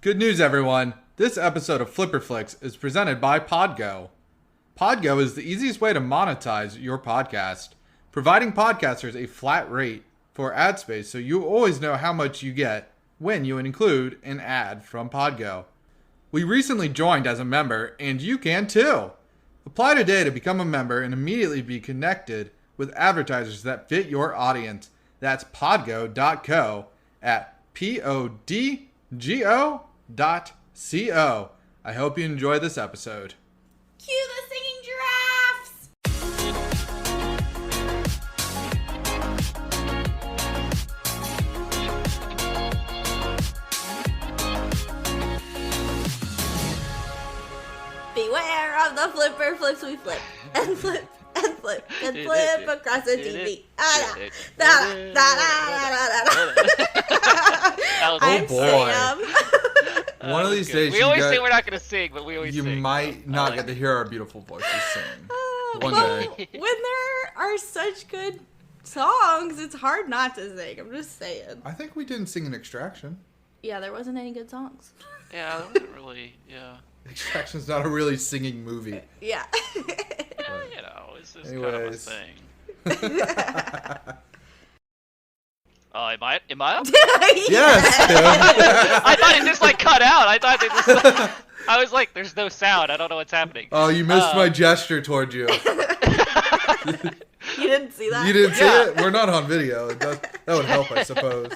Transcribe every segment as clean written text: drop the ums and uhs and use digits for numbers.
Good news, everyone. This episode of Flix is presented by Podgo. Podgo is the easiest way to monetize your podcast, providing podcasters a flat rate for ad space so you always know how much you get when you include an ad from Podgo. We recently joined as a member, and you can too. Apply today to become a member and immediately be connected with advertisers that fit your audience. That's podgo.co at podgo.co. I hope you enjoy this episode. Cue the singing giraffes! Beware of the flipper flips we flip and flip and flip and flip across the TV. I'm Sam. One of these days, we always say we're not going to sing, but we always you sing. You might not get to hear our beautiful voices sing. One day. When there are such good songs, it's hard not to sing. I'm just saying. I think we didn't sing in Extraction. Yeah, there wasn't any good songs. Yeah, that wasn't really, Extraction's not a really singing movie. Yeah. It's just kind of a thing. Am I up? Yes. I thought it just cut out. I was like, there's no sound. I don't know what's happening. Oh, you missed my gesture toward you. You didn't see that? You didn't see it? We're not on video. That would help, I suppose.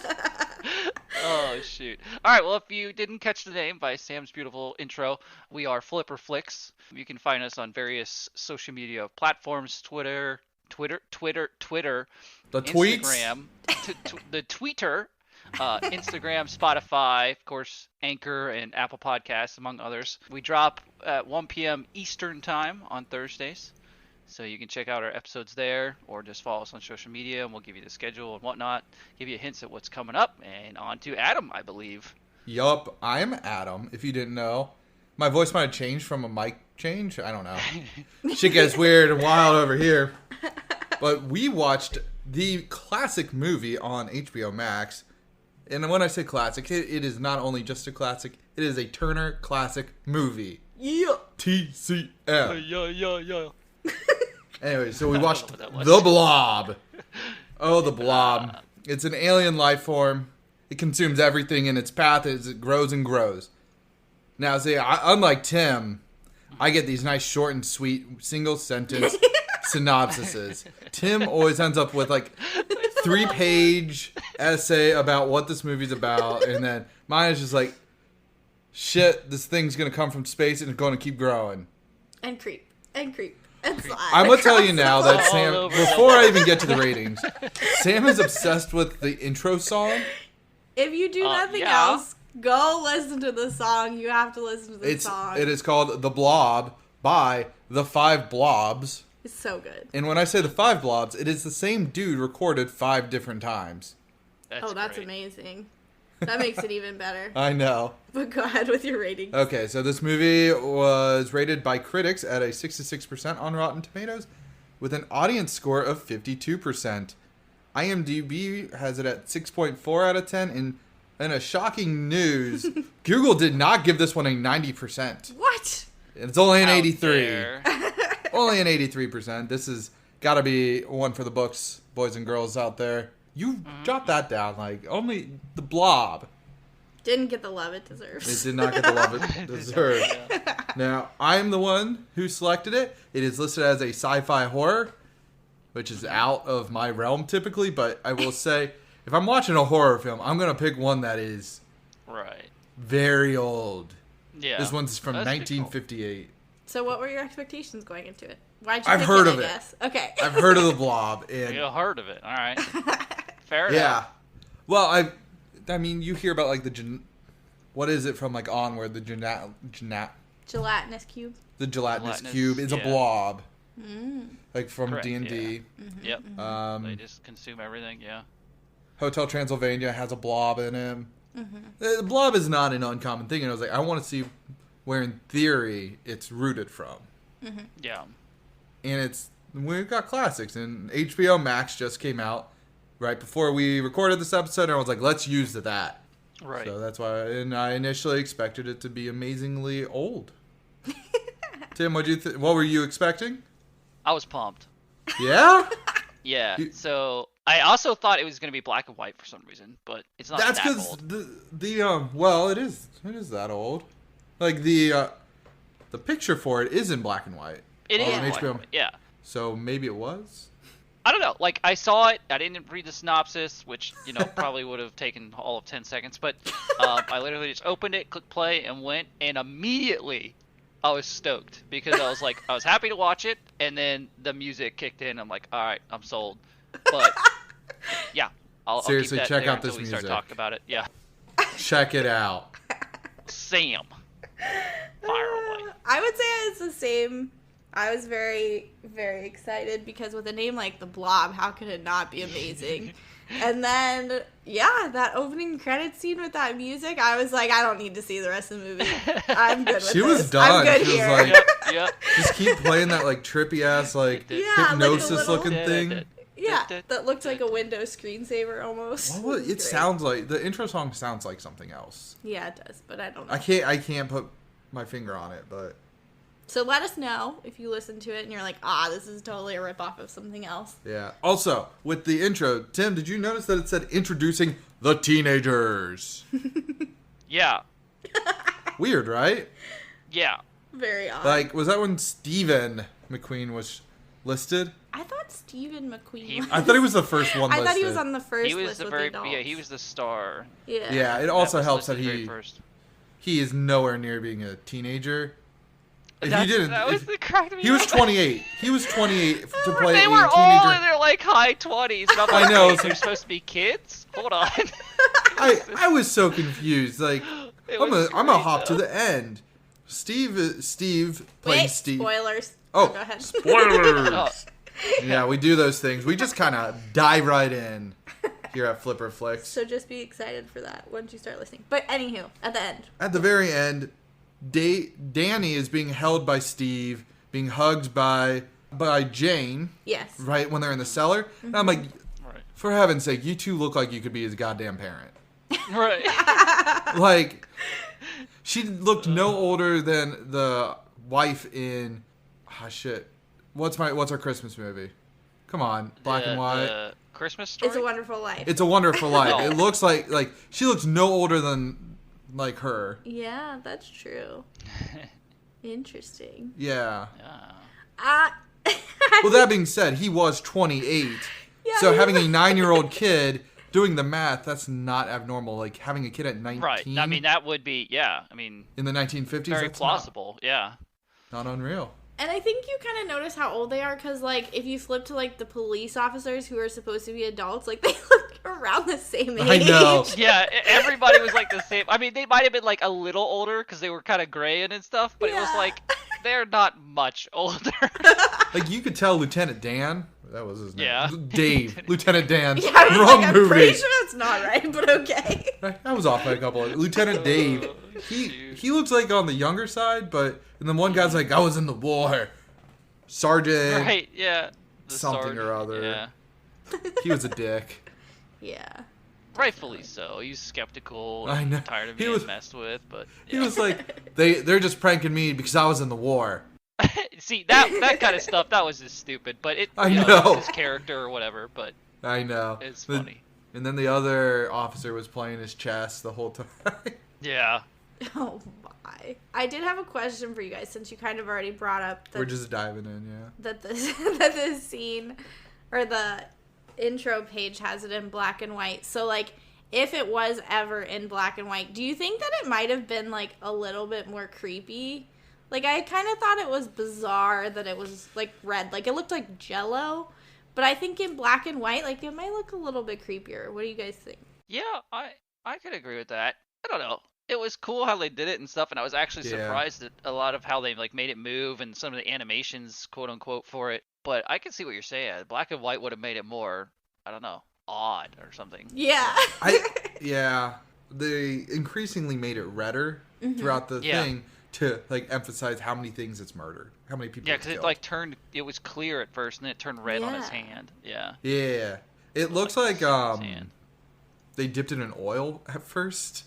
Oh, shoot. All right, well, if you didn't catch the name by Sam's beautiful intro, we are Flix. You can find us on various social media platforms, Twitter, the Instagram, the Tweeter, Instagram, Spotify, of course, Anchor, and Apple Podcasts, among others. We drop at 1 p.m. Eastern Time on Thursdays, so you can check out our episodes there, or just follow us on social media, and we'll give you the schedule and whatnot, give you hints at what's coming up, and on to Adam, I believe. Yup, I'm Adam, if you didn't know. My voice might have changed from a mic change. I don't know. Shit gets weird and wild over here. But we watched the classic movie on HBO Max. And when I say classic, it is not only just a classic, it is a Turner classic movie. Yeah. TCM. Yeah. Anyway, so we watched The Blob. Oh, The Blob. It's an alien life form. It consumes everything in its path as it grows and grows. Now, see, unlike Tim, I get these nice short and sweet single sentence synopsises. Tim always ends up with 3-page essay about what this movie's about, and then mine is just shit, this thing's gonna come from space and it's gonna keep growing. And creep. And slide. I'm gonna tell you now that Sam, before I even get to the ratings, Sam is obsessed with the intro song. If you do nothing else, go listen to the song. You have to listen to the song. It is called The Blob by the 5 Blobs. It's so good. And when I say the 5 Blobs, it is the same dude recorded 5 different times. That's amazing. That makes it even better. I know. But go ahead with your ratings. Okay, so this movie was rated by critics at a 66% on Rotten Tomatoes with an audience score of 52%. IMDb has it at 6.4 out of 10. And in a shocking news, Google did not give this one a 90%. What? It's only an 83. Only an 83%. This has got to be one for the books, boys and girls out there. You jot that down. Only The Blob didn't get the love it deserves. It did not get the love it deserved. Now, I am the one who selected it. It is listed as a sci-fi horror, which is out of my realm typically, but I will say, if I'm watching a horror film, I'm going to pick one that is very old. Yeah. This one's from 1958. So what were your expectations going into it? Why'd you I've pick heard it, of I it. guess? Okay. I've heard of The Blob. And you heard of it. All right. Fair enough. Yeah. Well, I mean, you hear about what is it from Onward? The gelatinous cube. The gelatinous cube is a blob. From Correct, D&D. Yeah. Yep. They just consume everything, yeah. Hotel Transylvania has a blob in him. The blob is not an uncommon thing, and I was I want to see where, in theory, it's rooted from. Yeah. And we've got classics, and HBO Max just came out right before we recorded this episode, and I was let's use that. Right. So that's why, and I initially expected it to be amazingly old. Tim, what were you expecting? I was pumped. Yeah? Yeah. So I also thought it was going to be black and white for some reason, but it's not That's that because old. well, it is that old. Like the picture for it is in black and white. It is on black HBO. and white, yeah. So maybe it was. I don't know. Like, I saw it. I didn't read the synopsis, which, probably would have taken all of 10 seconds. But I literally just opened it, clicked play, and went. And immediately, I was stoked. Because I was like, I was happy to watch it. And then the music kicked in. I'm like, all right, I'm sold. But, yeah. I'll Seriously, keep that check there out this until we music. start talking about it. Yeah. Check it out. Sam. Fire away. I would say it's the same. I was very, very excited because with a name like the Blob, how could it not be amazing? And then, yeah, that opening credit scene with that music, I was like, I don't need to see the rest of the movie. I'm good with She this. was done. I'm good She was here. like, Yep. just keep playing that like trippy ass like Yeah, hypnosis like a little- looking thing. Yeah, that looked like a Windows screensaver almost. What was, was it great. sounds like the intro song sounds like something else. Yeah, it does, but I don't know. I can't put my finger on it, but So let us know if you listen to it and you're like, this is totally a ripoff of something else. yeah. Also, with the intro, Tim, did you notice that it said introducing the teenagers? Yeah. Weird, right? Yeah. Very odd. Like, was that when STEVEN McQueen was listed? I thought STEVEN McQueen. He- I thought he was the first one I listed. thought he was on the first He was list the with very the adults. yeah. He was the star. Yeah. Yeah, it also was helps that listed very he first. he is nowhere near being a teenager. If That he didn't, was the cracked me he was up. 28. He was 28 to play They a were all in teenager. their like high 20s. And I'm I like, know, wait, it's they're like- supposed to be kids. Hold on. I was so confused. Like, It I'm was a great, hop to though. the end. Steve playing Wait, Steve. spoilers. Oh, Go ahead. spoilers. Oh, Yeah, we do those things. We just kind of dive right in here at Flipper Flix. So just be excited for that once you start listening. But anywho, at the end. At the very end, Danny is being held by Steve, being hugged by Jane, Yes. right when they're in the cellar. And I'm like, right. for heaven's sake, you two look like you could be his goddamn parent. Right. Like, she looked no older than the wife in, shit. What's our Christmas movie? Come on, black and white. The Christmas Story. It's a Wonderful Life. It's a Wonderful Life. No. It looks like she looks no older than like her. Yeah, that's true. Interesting. Yeah. Yeah. Well, that being said, he was 28. Yeah, So he having a was- 9-year-old kid doing the math, that's not abnormal. Like having a kid at 19. Right. I mean, that would be I mean, in the 1950s, very that's plausible. Yeah. not unreal. And I think you kind of notice how old they are because, like, if you flip to, like, the police officers who are supposed to be adults, like, they look around the same age. I know. Yeah. Everybody was like the same. I mean, they might have been like a little older because they were kind of gray and stuff, but it was Yeah. like they're not much older. Like you could tell Lieutenant Dan. That was his name. Yeah. Dave. Lieutenant Dan. Yeah, I was Wrong like, I'm movie. pretty sure that's not right, but okay. I was off by a couple. Lieutenant Dave. He looks like on the younger side, but and then one guy's like, I was in the war. Sergeant. Right. Yeah. The Something or other. Yeah. He was a dick. Yeah. Rightfully so. He's skeptical. I know. Tired of He being was- messed with, but He yeah. was like, they're just pranking me because I was in the war. See that kind of stuff. That was just stupid. But I you know. it's his character or whatever. But I know. it's funny. And then the other officer was playing his chest the whole time. Yeah. Oh, my. I did have a question for you guys since you kind of already brought up We're just diving in, yeah. that this scene or the intro page has it in black and white. So, like, if it was ever in black and white, do you think that it might have been, like, a little bit more creepy? Like, I kind of thought it was bizarre that it was, like, red. Like, it looked like Jell-O. But I think in black and white, like, it might look a little bit creepier. What do you guys think? Yeah. I could agree with that. I don't know. It was cool how they did it and stuff, and I was actually Yeah. surprised at a lot of how they like made it move and some of the animations, quote unquote, for it. But I can see what you're saying. Black and white would have made it more, I don't know, odd or something. Yeah. Yeah. They increasingly made it redder throughout the Yeah. thing to, like, emphasize how many things it's murdered. How many people Yeah, it's because it killed. like turned. It was clear at first, and then it turned red on his Yeah. hand. Yeah. Yeah. It looks like, His hand. they dipped it in oil at first.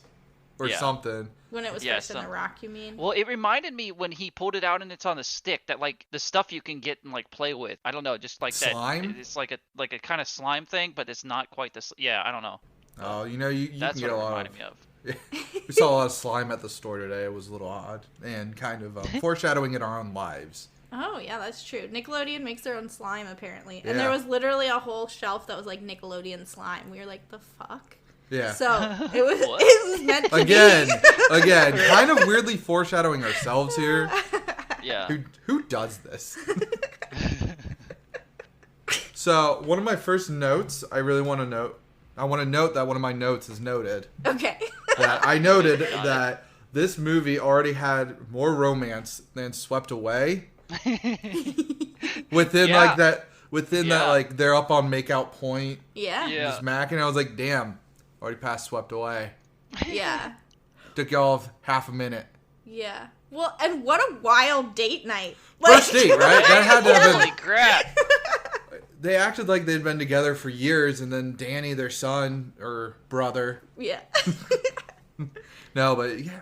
or something. When it was first in the rock, you mean? Well, it reminded me when he pulled it out and it's on the stick, that like the stuff you can get and like play with. I don't know, just like slime? That. It's like a kind of slime thing, but it's not quite the. Yeah, I don't know. Oh, you can get a lot of. Me of. We saw a lot of slime at the store today. It was a little odd and kind of foreshadowing in our own lives. Oh, yeah, that's true. Nickelodeon makes their own slime, apparently. Yeah. And there was literally a whole shelf that was like Nickelodeon slime. We were like, the fuck? Yeah. So it was meant to be. Again, kind of weirdly foreshadowing ourselves here. Yeah. Who does this? So one of my first notes, I want to note that one of my notes is noted. Okay. That I noted that this movie already had more romance than Swept Away. Within that like they're up on makeout point. Yeah. Just macking. I was like, damn, already passed Swept Away. Yeah. Took y'all half a minute. Yeah. Well, and what a wild date night. First date, right? That had to have Holy been. crap. They acted like they'd been together for years, and then Danny, their son or brother. Yeah. No, but yeah,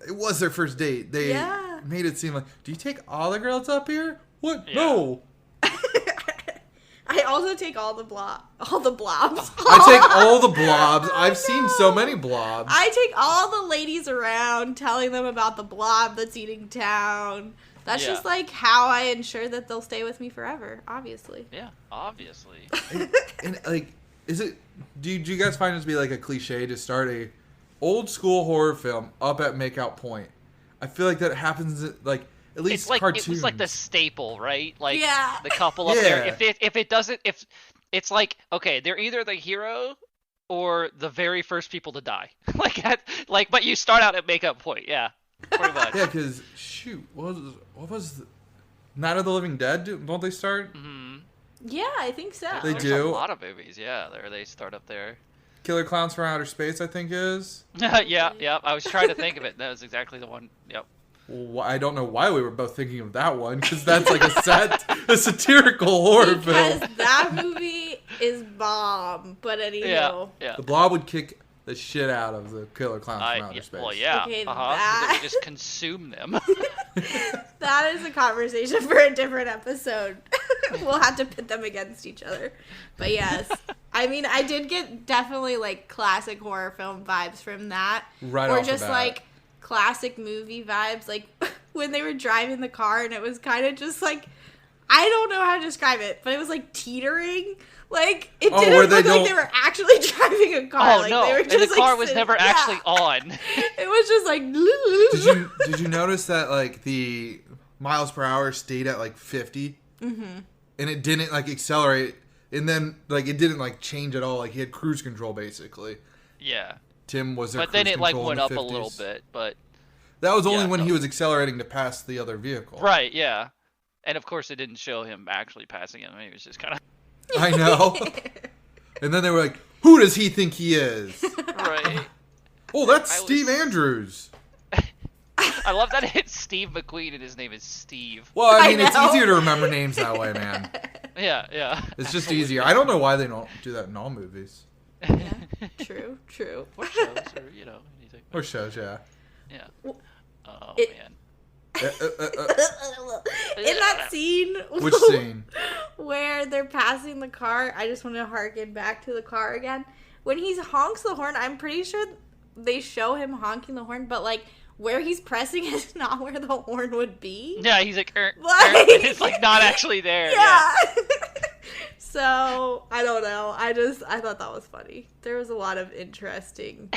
it was their first date. They made it seem like, do you take all the girls up here? What? Yeah. No. I also take all the blobs. I take all the blobs. I've seen so many blobs. I take all the ladies around telling them about the blob that's eating town. That's just like how I ensure that they'll stay with me forever, obviously. Yeah, obviously. And like, do you guys find it to be like a cliche to start a old school horror film up at makeout point? I feel like that happens like at least cartoons. It was like the staple, right? Like the couple up Yeah. there. If it doesn't, if it's like, okay, they're either the hero or the very first people to die. But you start out at makeout point. Yeah, pretty much. Yeah, because shoot, what was Night of the Living Dead? Don't they start? Mm-hmm. Yeah, I think so. They There's do. a lot of movies. Yeah, they start up there. Killer Clowns from Outer Space, I think is. Yeah. I was trying to think of it. That was exactly the one. Yep. Well, I don't know why we were both thinking of that one, because that's like a satirical horror because film. that movie is bomb. But anyhow. Yeah. The Blob would kick the shit out of the Killer Clowns from Outer Space. Well, yeah. Okay, They that- would just consume them. That is a conversation for a different episode. We'll have to pit them against each other. But yes. I mean, I did get definitely like classic horror film vibes from that. Right or off the just bat. like classic movie vibes. Like when they were driving the car and it was kind of just like, I don't know how to describe it, but it was like teetering. Like, it didn't look like they were actually driving a car. Oh, like, no. They were And just, the car like, was sitting- never actually on. It was just like... Did you notice that like the miles per hour stayed at like 50? Mm-hmm. And it didn't like accelerate, and then like it didn't like change at all. Like he had cruise control basically. Yeah. Tim was there. But then it like went up a little bit, but... That was only when he was accelerating to pass the other vehicle. Right, yeah. And of course it didn't show him actually passing him. He was just kind of... I know. And then they were like, who does he think he is? Right. Oh, that's Steve Andrews. I love that it's Steve McQueen and his name is Steve. Well, I mean, I it's know. easier to remember names that way, man. Yeah. It's just easier. I don't know why they don't do that in all movies. Yeah, true. Or shows or, anything. Or shows, yeah. Yeah. Oh, man. In that scene... Which scene? Where they're passing the car, I just want to harken back to the car again. When he honks the horn, I'm pretty sure they show him honking the horn, but like where he's pressing is not where the horn would be. Yeah, he's like, Like- it's like not actually there. Yeah. So I don't know. I thought that was funny. There was a lot of interesting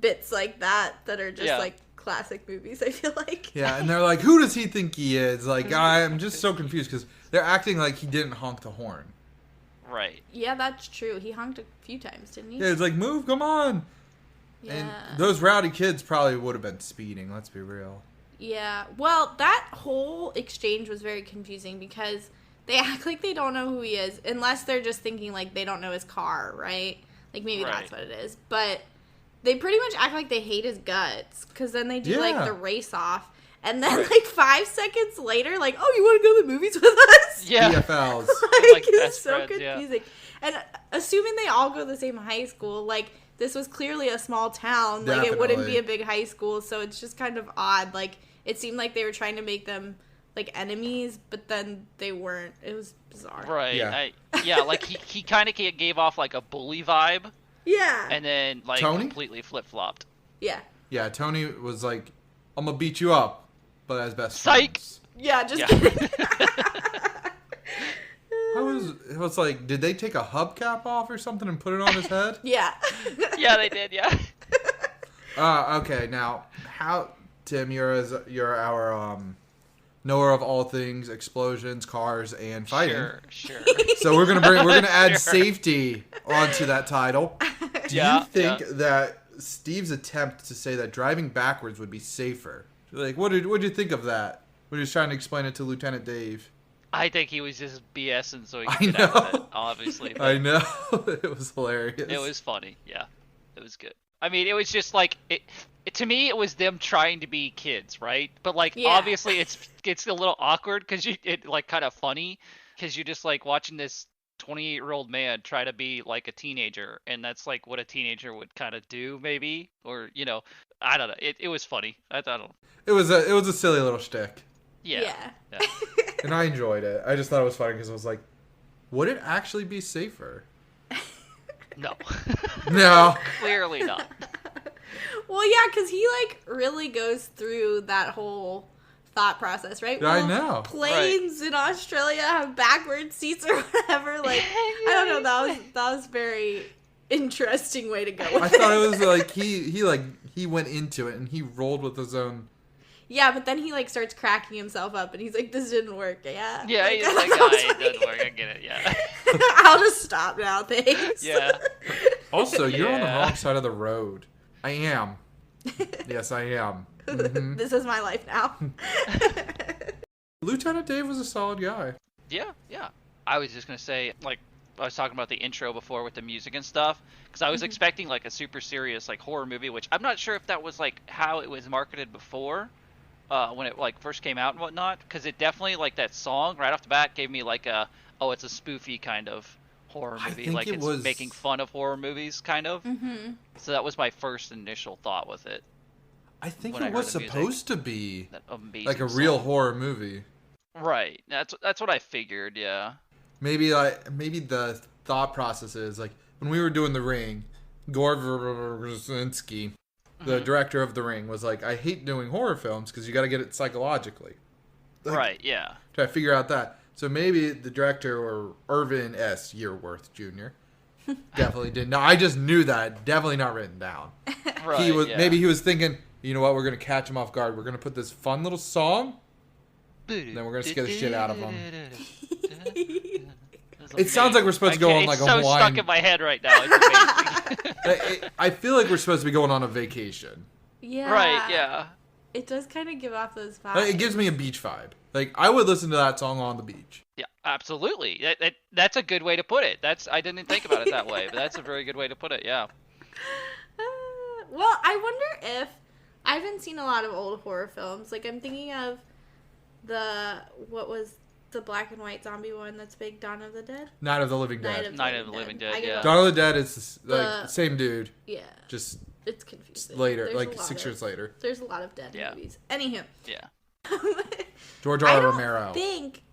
bits like that are just like classic movies, I feel like. Yeah, and they're like, who does he think he is? Like, I'm just so confused because they're acting like he didn't honk the horn. Right. Yeah, that's true. He honked a few times, didn't he? Yeah, it's like, move, come on. Yeah. And those rowdy kids probably would have been speeding, let's be real. Yeah. Well, that whole exchange was very confusing because they act like they don't know who he is unless they're just thinking like they don't know his car, right? Like maybe that's what it is. But they pretty much act like they hate his guts because then they do like the race off. And then like 5 seconds later, like, oh, you want to go to the movies with us? Yeah. BFLs. Like, Like it's best so friends, yeah. confusing. And assuming they all go to the same high school, like, this was clearly a small town. Like, it wouldn't be a big high school, so it's just kind of odd. Like, it seemed like they were trying to make them, like, enemies, but then they weren't. It was bizarre. Right. Yeah. Like, he kind of gave off, like, a bully vibe. Yeah. And then, like, Tony? completely flip-flopped. Yeah. Yeah, Tony was like, I'm gonna beat you up, but as best Psych! friends. Yeah, just kidding. It was like, did they take a hubcap off or something and put it on his head? Yeah. Yeah, they did, yeah. Okay, now, Tim, you're our knower of all things explosions, cars, and fighting. Sure. So we're gonna add Sure. safety onto that title. Do you think that Steve's attempt to say that driving backwards would be safer? Like, what did you think of that? When he was trying to explain it to Lieutenant Dave. I think he was just BSing so he I could get out of know. it, obviously. I know. It was hilarious. It was funny, yeah. It was good. I mean, it was just like to me, it was them trying to be kids, right? But like, obviously, it's a little awkward because it like kind of funny because you're just like watching this 28-year-old man try to be like a teenager, and that's like what a teenager would kind of do, maybe, or I don't know. It was funny. I don't. It was a silly little shtick. Yeah. And I enjoyed it. I just thought it was funny because I was like, would it actually be safer? No. No. Clearly not. Well, yeah, because he, like, really goes through that whole thought process, right? I know. Planes in Australia have backward seats or whatever. Like, I don't know. That was very interesting way to go with I thought it was like he went into it and he rolled with his own. Yeah, but then he, like, starts cracking himself up, and he's like, this didn't work, yeah. Yeah, like, he's like, it doesn't work, I get it, yeah. I'll just stop now, thanks. Yeah. Also, you're on the wrong side of the road. I am. Yes, I am. Mm-hmm. This is my life now. Lieutenant Dave was a solid guy. Yeah. I was just going to say, like, I was talking about the intro before with the music and stuff, because I was expecting, like, a super serious, like, horror movie, which I'm not sure if that was, like, how it was marketed before. When it like first came out and whatnot, because it definitely, like, that song right off the bat gave me like it's a spoofy kind of horror movie, like it's making fun of horror movies kind of. Mm-hmm. So that was my first initial thought with it. I think it was supposed to be like a song. real horror movie. Right. That's what I figured. Yeah. Maybe the thought process is like when we were doing The Ring, Gore Verbinski, the director of The Ring, was like, I hate doing horror films because you got to get it psychologically. Like, right, yeah. Try to figure out that. So maybe the director, or Irvin S. Yearworth Jr., definitely didn't. No, I just knew that. Definitely not written down. Right, Maybe he was thinking, you know what, we're going to catch him off guard. We're going to put this fun little song, and then we're going to scare the shit out of him. It sounds like we're supposed to go on like a Hawaiian... It's so stuck in my head right now. It's amazing. I feel like we're supposed to be going on a vacation. Yeah. Right, yeah. It does kind of give off those vibes. It gives me a beach vibe. Like, I would listen to that song on the beach. Yeah, absolutely. That's a good way to put it. I didn't think about it that way, but that's a very good way to put it, yeah. Well, I wonder if... I haven't seen a lot of old horror films. Like, I'm thinking of what was the black and white zombie one that's big, Dawn of the Dead? Night of the Living Dead. Night of the Living Dead, yeah. Dawn of the Dead is like the same dude. Yeah. Just it's confusing. later, There's like 6 years later. There's a lot of dead movies. Anywho. Yeah. George R. Romero.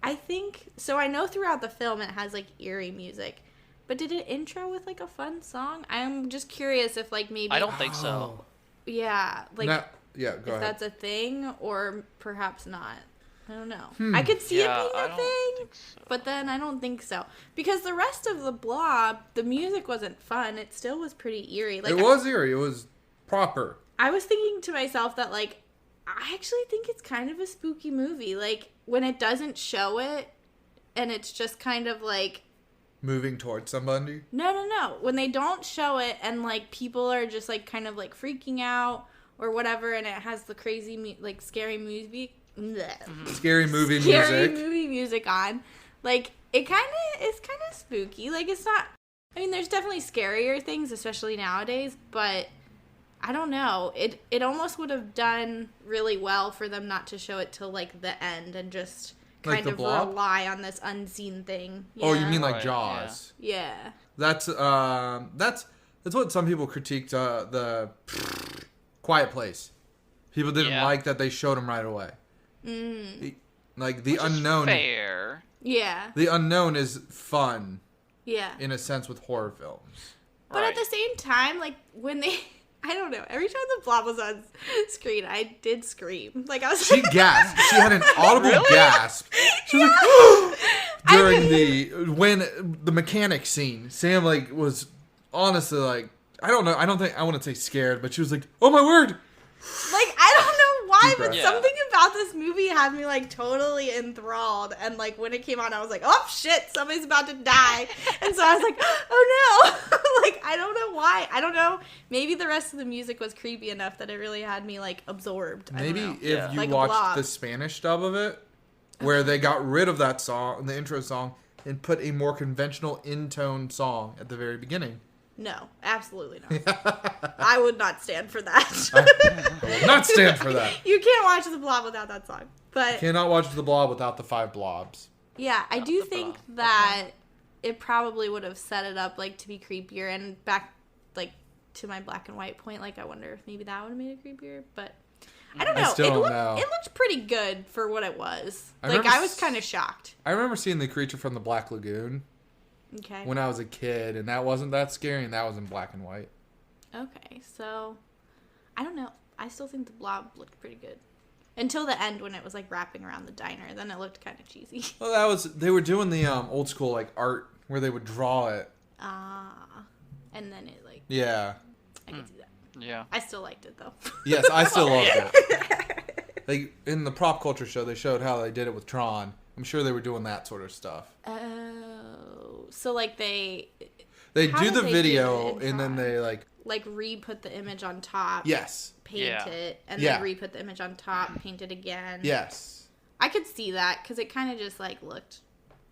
I think so. I know throughout the film it has like eerie music, but did it intro with like a fun song? I'm just curious if like maybe I don't think so. Yeah, like go if ahead. that's a thing or perhaps not. I don't know. I could see it being a thing, but then I don't think so because the rest of the Blob, the music wasn't fun. It still was pretty eerie. Like it was eerie. It was proper. I was thinking to myself that like I actually think it's kind of a spooky movie. Like when it doesn't show it, and it's just kind of like moving towards somebody. No. When they don't show it, and like people are just like kind of like freaking out or whatever, and it has the crazy like scary movie. Scary movie music on. Like, it's kind of spooky. Like, it's not... I mean, there's definitely scarier things, especially nowadays, but I don't know. It almost would have done really well for them not to show it till, like, the end and just kind of rely on this unseen thing. Yeah. Oh, you mean like Jaws? Yeah. That's That's what some people critiqued the Quiet Place. People didn't like that they showed him right away. Like the unknown. Fair. Yeah. The unknown is fun. Yeah. In a sense with horror films. But at the same time, like when they, I don't know, every time the Blob was on screen, I did scream. Like I was. She gasped. She had an audible gasp. She was like during when the mechanic scene. Sam like was honestly like, I don't know. I don't think I want to say scared, but she was like, "Oh my word!" Like I don't know why, but Yeah. something about this movie had me like totally enthralled. And like when it came on, I was like, "Oh shit, somebody's about to die!" And so I was like, "Oh no!" Like I don't know why. I don't know. Maybe the rest of the music was creepy enough that it really had me like absorbed. Maybe I don't know. if you Like a watched Blob. the Spanish dub of it, where they got rid of that song, the intro song, and put a more conventional in-tone song at the very beginning. No, absolutely not. I would not stand for that. I will not stand for that. You can't watch The Blob without that song. But Cannot watch the Blob without the 5 blobs. yeah, I do think that it probably would have set it up like to be creepier. And back like to my black and white point, like I wonder if maybe that would have made it creepier. But I don't know. I still don't know. It looked pretty good for what it was. I Like remember I was kind of shocked. I remember seeing the creature from the Black Lagoon Okay. when I was a kid, and that wasn't that scary, and that was in black and white. Okay, so I don't know. I still think The Blob looked pretty good. Until the end when it was like wrapping around the diner. Then it looked kind of cheesy. Well, they were doing the old school like art where they would draw it. And then it like, Yeah. I could see that. Yeah. I still liked it though. Yes, I still loved it. Like in the prop culture show, they showed how they did it with Tron. I'm sure they were doing that sort of stuff. Oh, so like They How do did the they do video it in and then Tron? they like re-put the image on top. yes, Paint it, and Yeah. then re-put the image on top, paint it again. yes, I could see that because it kind of just like looked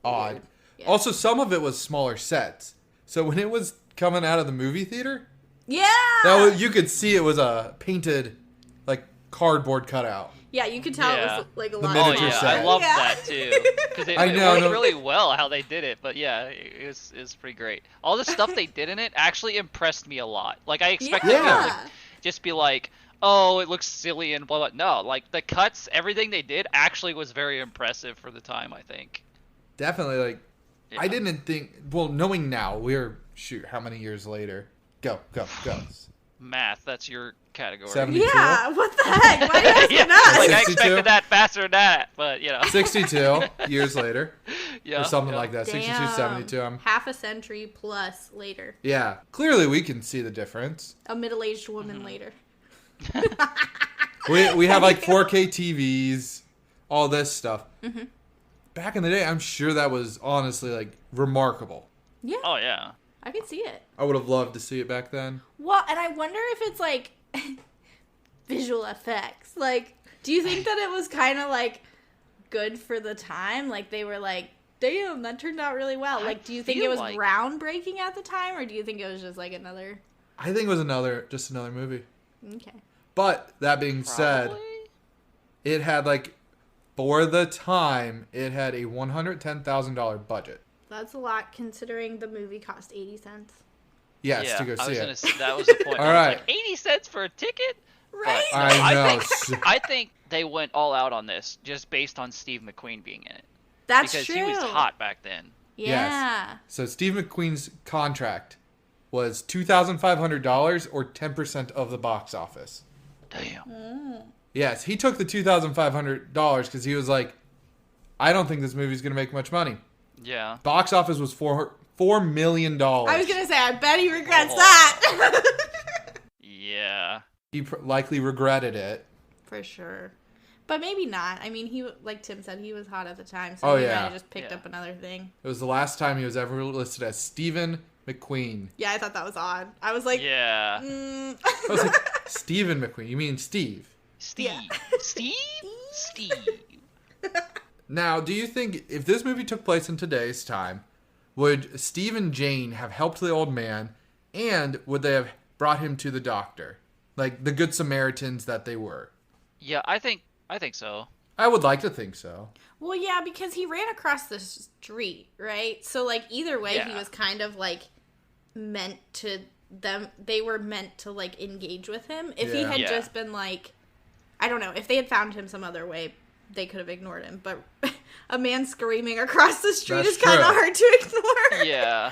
odd. weird. Yeah. Also, some of it was smaller sets, so when it was coming out of the movie theater, Yeah. you could see it was a painted like cardboard cutout. Yeah, you could tell it Yeah. was like a The lot. Oh miniature yeah, set. I loved Yeah. that too. Because it, I it know, worked no. really well how they did it. But yeah, it was pretty great. All the stuff they did in it actually impressed me a lot. Like I expected it to Yeah. like, just be like, oh, it looks silly and blah blah. No, like the cuts, everything they did actually was very impressive for the time. I think. Definitely, like Yeah. I didn't think. Well, knowing now, we're how many years later? Go. Math, that's your category. 72? Yeah, what the heck? Why are you asking Yeah, us? like I 62? expected that faster than that, but you know. 62 years later, Yeah, or something yeah. like that. 62, Damn. 72. Half a century plus later. Yeah, clearly we can see the difference. A middle-aged woman Mm-hmm. later. We have like 4K TVs, all this stuff. Mm-hmm. Back in the day, I'm sure that was honestly like remarkable. Yeah, Oh yeah. I can see it. I would have loved to see it back then. Well, and I wonder if it's like visual effects. Like, do you think that it was kind of like good for the time? Like they were like, damn, that turned out really well. I Like, do you think feel it was like- groundbreaking at the time, or do you think it was just like another? I think it was just another movie. Okay. But that being said, Probably? it had like, for the time, it had a $110,000 budget. That's a lot considering the movie cost 80 cents. Yes, Yeah, to go I see was it. gonna say, that was the point. All I was right. like, 80 cents for a ticket? Right? But, I know. I think they went all out on this just based on Steve McQueen being in it. That's Because true. he was hot back then. Yeah. So Steve McQueen's contract was $2,500 or 10% of the box office. Damn. Yes, he took the $2,500 because he was like, I don't think this movie's going to make much money. Yeah. Box office was $4 million. I was gonna say, I bet he regrets Oh. that. Yeah. He likely regretted it. For sure. But maybe not. I mean, he, like Tim said, he was hot at the time, so Oh, he yeah. might have just picked Yeah. up another thing. It was the last time he was ever listed as Stephen McQueen. Yeah, I thought that was odd. I was like, Yeah. mm. I was like, Stephen McQueen? You mean Steve? Steve. Yeah. Steve? Steve. Now, do you think if this movie took place in today's time, would Steve and Jane have helped the old man, and would they have brought him to the doctor? Like the good Samaritans that they were. Yeah, I think so. I would like to think so. Well, yeah, because he ran across the street, right? So, like, either way, he Yeah. was kind of, like, meant to they were meant to, like, engage with him. If he Yeah. had Yeah. just been, like, I don't know, if they had found him some other way, they could have ignored him. But a man screaming across the street That's is kind of true. hard to ignore. Yeah.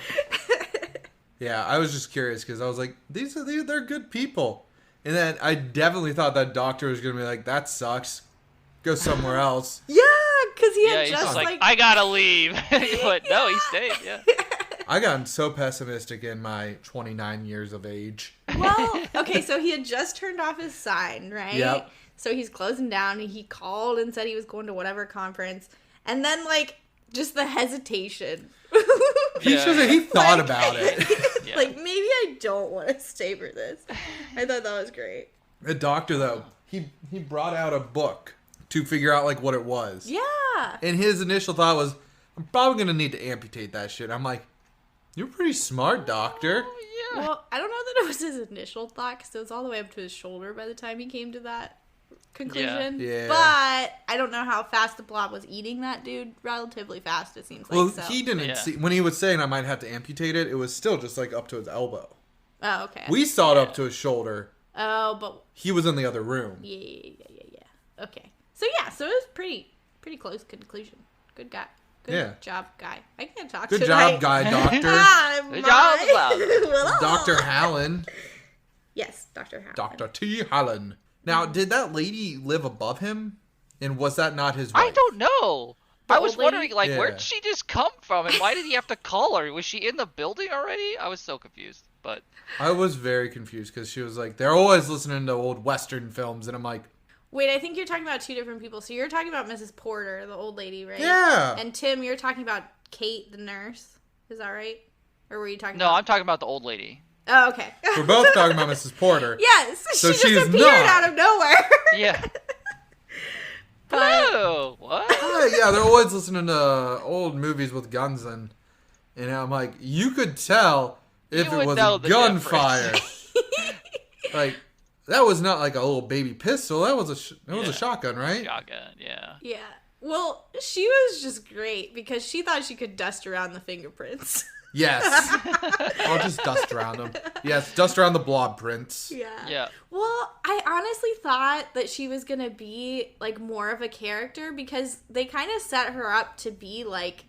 Yeah, I was just curious because I was like, they're good people. And then I definitely thought that doctor was going to be like, that sucks. Go somewhere else. Yeah, because he Yeah, had he's just, just like, like... I gotta leave. But no, he stayed, yeah. I got so pessimistic in my 29 years of age. Well, okay, so he had just turned off his sign, right? Yep. So he's closing down, and he called and said he was going to whatever conference. And then, like, just the hesitation. He Yeah. shows that he thought Like- about it. Yeah. Like, maybe I don't want to stay for this. I thought that was great. The doctor, though, he brought out a book to figure out, like, what it was. Yeah. And his initial thought was, I'm probably going to need to amputate that shit. I'm like, you're pretty smart, doctor. Oh, yeah. Well, I don't know that it was his initial thought, because it was all the way up to his shoulder by the time he came to that conclusion. Yeah. But I don't know how fast the Blob was eating that dude. Relatively fast, it seems like. Well, So. he didn't Yeah. see, when he was saying I might have to amputate it, it was still just, like, up to his elbow. Oh, okay. We saw it up to his shoulder. Oh, but He was in the other room. yeah. Okay. So yeah, so it was pretty close conclusion. Good guy. Good Yeah. job, guy. I can't talk Good tonight. job, guy doctor. Good job, Blob. Dr. Hallen. Yes, Dr. Howard. Dr. T. Hallen. Now, did that lady live above him? And was that not his wife? I don't know. The I was old lady? wondering, like, Yeah. where did she just come from, and why did he have to call her? Was she in the building already? I was so confused. But I was very confused because she was like, they're always listening to old Western films. And I'm like, Wait, I think you're talking about two different people. So you're talking about Mrs. Porter, the old lady, right? yeah. And Tim, you're talking about Kate, the nurse. Is that right? Or were you talking no, about... I'm talking about the old lady. Oh, okay. We're both talking about Mrs. Porter. Yes, So she she's just appeared not. out of nowhere. Yeah. But Oh, what? Yeah, they're always listening to old movies with guns in. And I'm like, you could tell if You it would was know a the gunfire. difference. Like, that was not like a little baby pistol. That was a Yeah. shotgun, right? Shotgun, yeah. yeah. Well, she was just great because she thought she could dust around the fingerprints. Yes. I'll just dust around them. Yes, dust around the blob prints. Yeah. Yeah. Well, I honestly thought that she was gonna be like more of a character because they kind of set her up to be like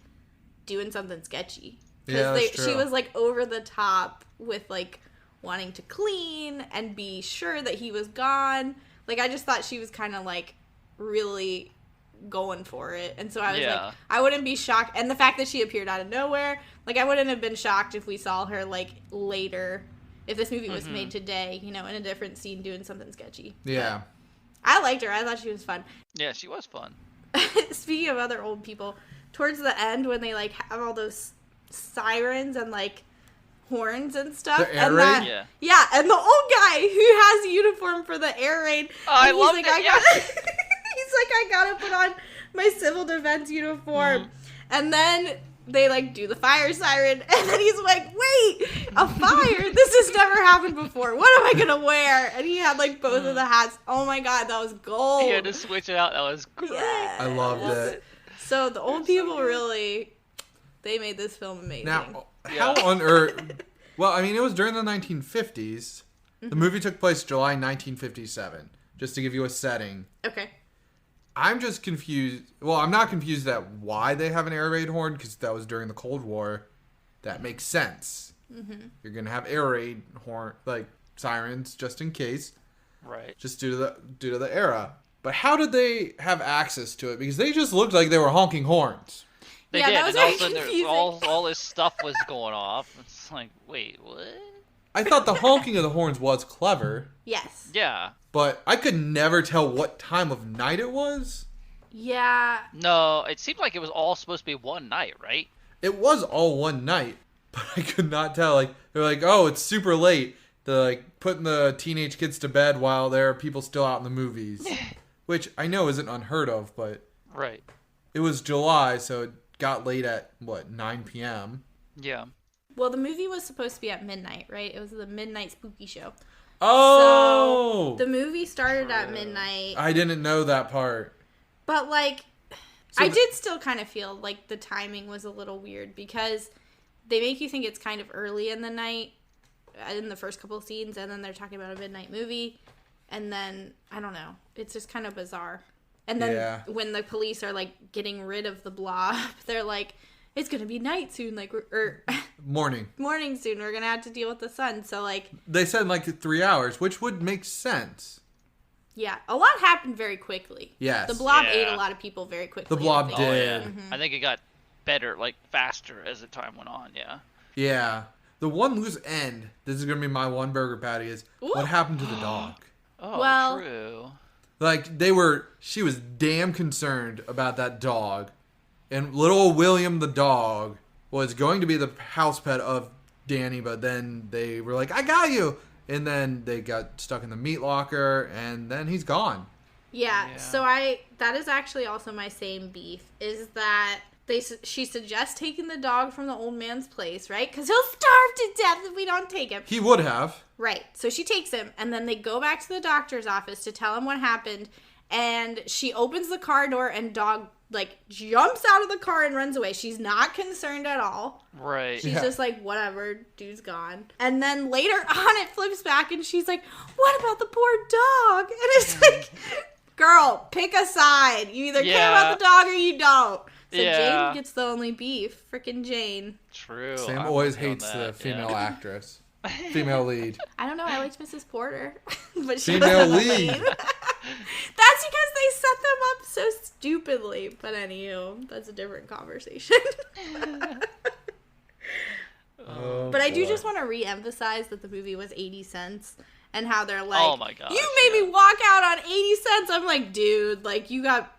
doing something sketchy. Yeah, that's She true. was like over the top with like wanting to clean and be sure that he was gone. Like I just thought she was kind of like really going for it, and so I was Yeah. like, I wouldn't be shocked. And the fact that she appeared out of nowhere, like I wouldn't have been shocked if we saw her like later. If this movie was made today, you know, in a different scene doing something sketchy. Yeah. I liked her. I thought she was fun. Yeah, she was fun. Speaking of other old people, towards the end when they like have all those sirens and like horns and stuff. The air and raid? that, Yeah. Yeah, and the old guy who has a uniform for the air raid. Oh, I and loved like, it, gotta, he's like, I gotta put on my civil defense uniform. And then they like do the fire siren, and then he's like, wait, a fire? This has never happened before. What am I gonna wear? And he had like both of the hats. Oh my god, that was gold. He had to switch it out. That was great. Yeah. I loved it. So the old people really, they made this film amazing. Now, Yeah. how on earth... Well, I mean, it was during the 1950s. The movie took place July 1957. Just to give you a setting. Okay. I'm just confused. Well, I'm not confused at why they have an air raid horn, because that was during the Cold War. That makes sense. You're going to have air raid horn, like sirens, just in case. Right. Just due to the era. But how did they have access to it? Because they just looked like they were honking horns. They Yeah, did, that was and all of a very sudden confusing. all this stuff was going off. It's like, wait, what? I thought the honking of the horns was clever, Yes. Yeah. but I could never tell what time of night it was. Yeah. No, it seemed like it was all supposed to be one night, right? It was all one night, but I could not tell. Like, they're like, oh, it's super late. They're like putting the teenage kids to bed while there are people still out in the movies. Which I know isn't unheard of, but Right. it was July, so it got late at, 9 p.m.? Yeah. Well, the movie was supposed to be at midnight, right? It was the midnight spooky show. Oh! So the movie started at midnight, I didn't know that part. but like, So I the- did still kind of feel like the timing was a little weird because they make you think it's kind of early in the night, in the first couple of scenes, and then they're talking about a midnight movie, and then I don't know. It's just kind of bizarre. And then when the police are like getting rid of the blob, they're like, "It's gonna be night soon, like or morning soon. We're gonna have to deal with the sun." So like they said like 3 hours, which would make sense. Yeah, a lot happened very quickly. Yes, the blob ate a lot of people very quickly. The blob did. Oh, yeah. Mm-hmm. I think it got better, like faster as the time went on. Yeah. Yeah. The one loose end. This is gonna be my one burger patty. Is what happened to the dog? Oh, well, true. Like she was damn concerned about that dog, and little William the dog was going to be the house pet of Danny, but then they were like, "I got you," and then they got stuck in the meat locker, and then he's gone. Yeah. So that is actually also my same beef. Is that she suggests taking the dog from the old man's place, right? Because he'll starve to death if we don't take him. He would have. Right. So she takes him, and then they go back to the doctor's office to tell him what happened, and she opens the car door, and dog, like, jumps out of the car and runs away. She's not concerned at all. Right. She's just like, whatever, dude's gone. And then later on, it flips back, and she's like, what about the poor dog? And it's like, girl, pick a side. You either care about the dog or you don't. So Jane gets the only beef. Frickin' Jane. True. Sam always hates the female actress. Female lead. I don't know. I liked Mrs. Porter. But she female wasn't lead. That's because they set them up so stupidly. But anywho, that's a different conversation. But I do just want to re-emphasize that the movie was 80 cents. And how they're like, oh my gosh, you made me walk out on 80 cents. I'm like, dude, like, you got...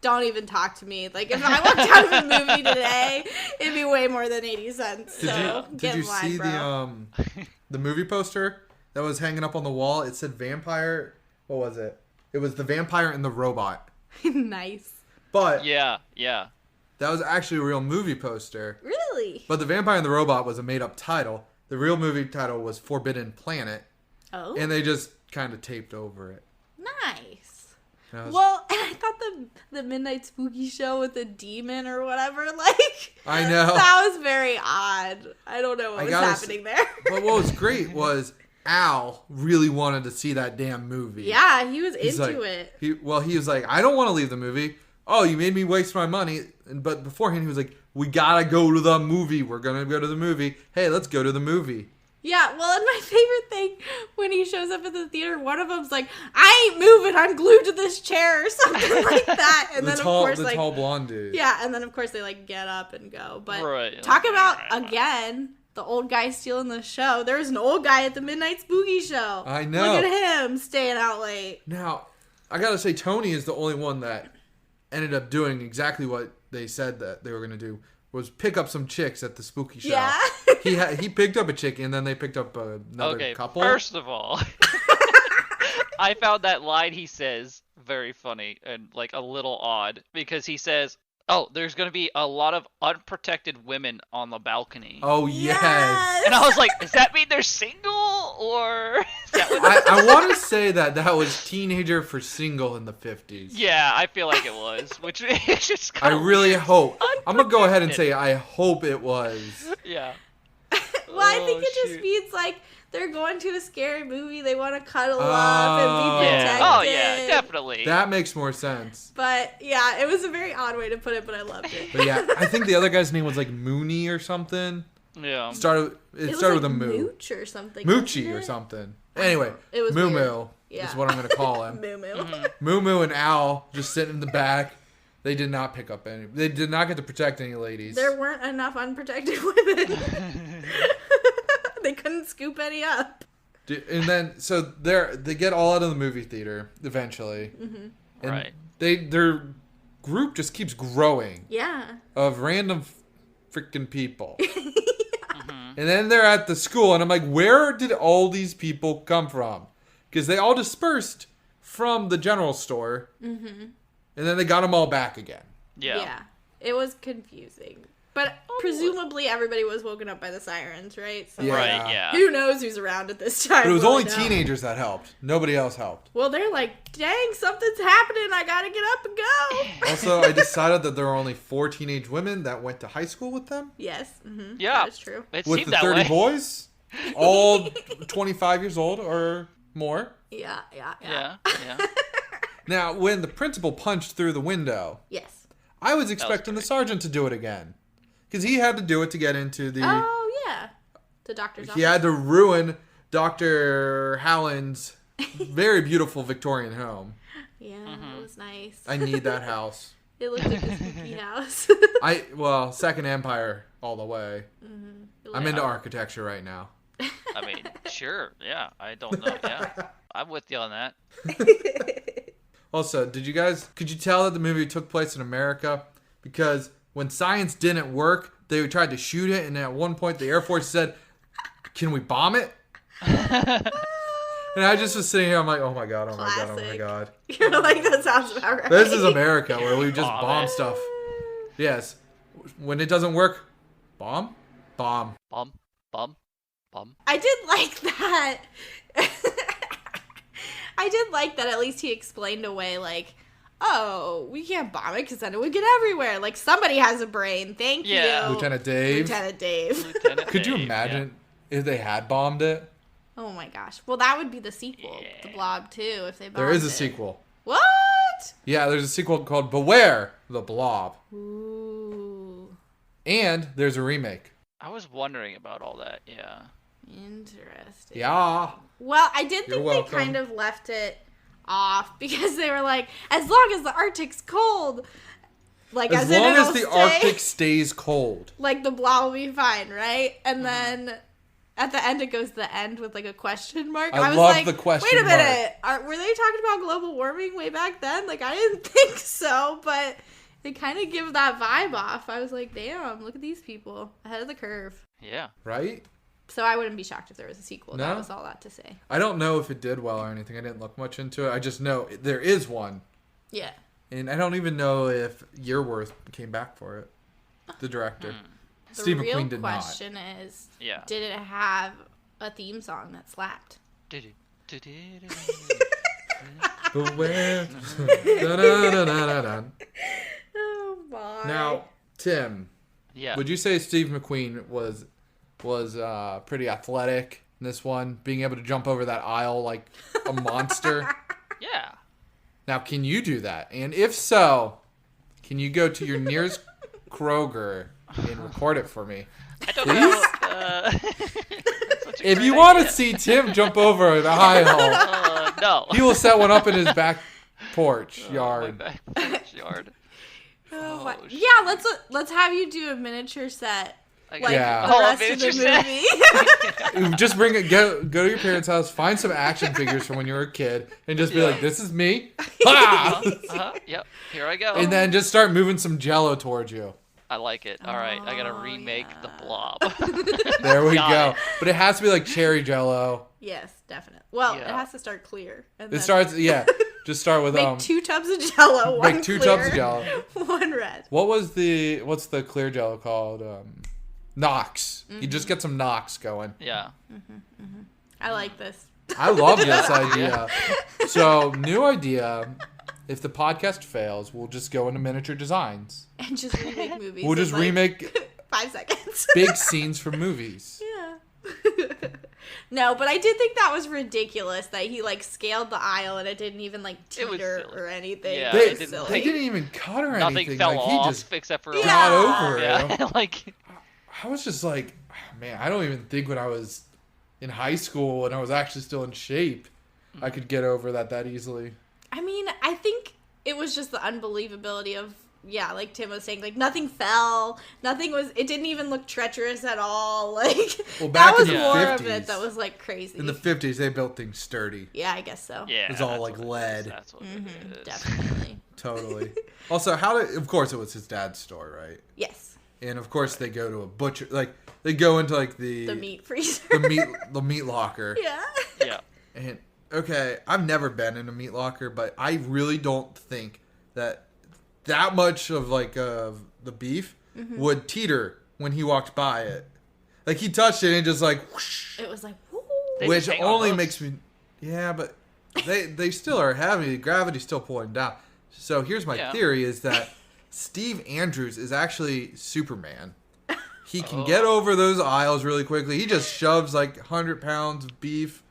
Don't even talk to me. Like, if I walked out of the movie today, it'd be way more than 80 cents. Did you see the movie poster that was hanging up on the wall? It said vampire. What was it? It was the vampire and the robot. Nice. But yeah, that was actually a real movie poster. Really? But the vampire and the robot was a made-up title. The real movie title was Forbidden Planet. Oh. And they just kind of taped over it. Nice. Well, and I thought the Midnight Spooky Show with the demon or whatever, like... I know. That was very odd. I don't know what was happening there. But what was great was Al really wanted to see that damn movie. Yeah, he was into it. He was like, I don't want to leave the movie. Oh, you made me waste my money. But beforehand, he was like, we gotta go to the movie. We're gonna go to the movie. Hey, let's go to the movie. Yeah, well, and my favorite thing, when he shows up at the theater, one of them's like, I ain't moving, I'm glued to this chair, or something like that. And then, of course, the tall blonde dude. Yeah, and then, of course, they, like, get up and go. But talk about, again, the old guy stealing the show. There was an old guy at the Midnight Spooky Show. I know. Look at him, staying out late. Now, I gotta say, Tony is the only one that ended up doing exactly what they said that they were gonna do. Was pick up some chicks at the spooky show. Yeah. he picked up a chick, and then they picked up another couple. First of all, I found that line he says very funny and like a little odd because he says, "Oh, there's going to be a lot of unprotected women on the balcony." Oh yes. And I was like, "Does that mean they're single or?" Is that what I want to say that was teenager for single in the 50s. Yeah, I feel like it was, which is just. I really hope. I'm gonna go ahead and say I hope it was. Yeah. Well, I think it just means like they're going to a scary movie. They want to cuddle up and be protected. Oh yeah, definitely. That makes more sense. But yeah, it was a very odd way to put it, but I loved it. But yeah, I think the other guy's name was like Mooney or something. Yeah. It started with a moo. Mooch or something. Moochie or something. Anyway, it was Moo weird. Moo is what I'm going to call him. Moo Moo. Mm-hmm. Moo Moo and Al just sitting in the back. They did not pick up any. They did not get to protect any ladies. There weren't enough unprotected women. They couldn't scoop any up. And then, so they get all out of the movie theater eventually. Mm-hmm. And their group just keeps growing. Yeah. Of random freaking people. And then they're at the school, and I'm like, where did all these people come from? Because they all dispersed from the general store. Mm-hmm. And then they got them all back again. Yeah. It was confusing. But presumably everybody was woken up by the sirens, right? So yeah. Who knows who's around at this time? But it was only teenagers that helped. Nobody else helped. Well, they're like, dang, something's happening. I gotta get up and go. Also, I decided that there were only 4 teenage women that went to high school with them. Yes. Mm-hmm. Yeah. That's true. It with seemed the that 30 way. boys? all 25 years old or more. Yeah. Now, when the principal punched through the window, Yes. I was expecting the sergeant to do it again. Because he had to do it to get into the... Oh, yeah. The doctor's office. He had to ruin Dr. Howland's very beautiful Victorian home. Yeah, it was nice. I need that house. It looked like a spooky house. Second Empire all the way. Mm-hmm. I'm into architecture right now. I mean, sure. Yeah. I don't know. Yeah. I'm with you on that. Also, could you tell that the movie took place in America? Because when science didn't work, they tried to shoot it, and at one point the Air Force said, "Can we bomb it?" And I just was sitting here, I'm like, oh my god. You're like, that sounds about right. This is America, where we just bomb stuff. Yes. When it doesn't work, bomb. Bomb. I did like that. I did like that at least he explained away, like, oh, we can't bomb it because then it would get everywhere. Like, somebody has a brain. Thank you. Lieutenant Dave. Could you imagine if they had bombed it? Oh my gosh. Well, that would be the sequel. The Blob 2, if they bombed it. There is a sequel. What? Yeah, there's a sequel called Beware the Blob. Ooh. And there's a remake. I was wondering about all that. Yeah. Interesting. Yeah. Well, I did think they kind of left it off because they were like, as long as the Arctic's cold, like as long as the Arctic stays cold, like the Blob will be fine, right? And then at the end it goes to the end with like a question mark. I was love like, the question wait a minute, were they talking about global warming way back then? Like, I didn't think so, but they kind of give that vibe off. I was like, damn, look at these people ahead of the curve. Yeah. Right? So I wouldn't be shocked if there was a sequel. No? That was all that to say. I don't know if it did well or anything. I didn't look much into it. I just know there is one. Yeah. And I don't even know if Yearworth came back for it. The director. STEVEN McQueen did not. The real question is, Yeah. did it have a theme song that slapped? Beware. Dun-dun-dun-dun-dun. Oh, my. Now, Tim. Yeah. Would you say Steve McQueen was pretty athletic in this one, being able to jump over that aisle like a monster? Yeah. Now, can you do that? And if so, can you go to your nearest Kroger and record it for me? I don't Please? know. If you want to see Tim jump over an aisle, no. he will set one up in his back porch yard. My back porch yard. Yeah, let's have you do a miniature set. Like the rest of the movie. Just bring it. Go to your parents' house. Find some action figures from when you were a kid, and just be like, "This is me." Yep. Here I go. And then just start moving some Jello towards you. I like it. All right, I gotta remake the Blob. There we Got go. it. But it has to be like cherry Jello. Yes, definitely. Well, Yeah. it has to start clear. And It starts. Yeah. Just start with make 2 tubs of Jello. One make 2 clear, tubs of Jello. One red. What's the clear Jello called? Knox. You just get some Knox going. Yeah. I like this. I love this idea. So, new idea. If the podcast fails, we'll just go into miniature designs. And just remake movies. We'll just in, like, remake 5 seconds. big scenes from movies. Yeah. No, but I did think that was ridiculous that he like scaled the aisle and it didn't even like teeter or anything. Yeah, They it didn't- they didn't even cut or Nothing anything. fell Like, off he just except for got over it. Yeah. Like I was just like, man, I don't even think when I was in high school and I was actually still in shape, I could get over that easily. I mean, I think it was just the unbelievability of, yeah, like Tim was saying, like nothing fell, it didn't even look treacherous at all. Like, Well, back that was in the more 50s, of it that was like crazy. In the 50s, they built things sturdy. Yeah, I guess so. yeah, It was all that's like what it lead. is. That's what it is. Definitely. Totally. Also, of course, it was his dad's store, right? Yes. And of course, they go to a butcher. Like they go into like The meat freezer. the meat locker. Yeah. Yeah. And okay, I've never been in a meat locker, but I really don't think that much of like the beef would teeter when he walked by it. Like he touched it and just like whoosh, It was like, woo. They which just hang on only hooks. makes me but they still are heavy. Gravity's still pulling down. So here's my theory is that Steve Andrews is actually Superman. He can get over those aisles really quickly. He just shoves like 100 pounds of beef.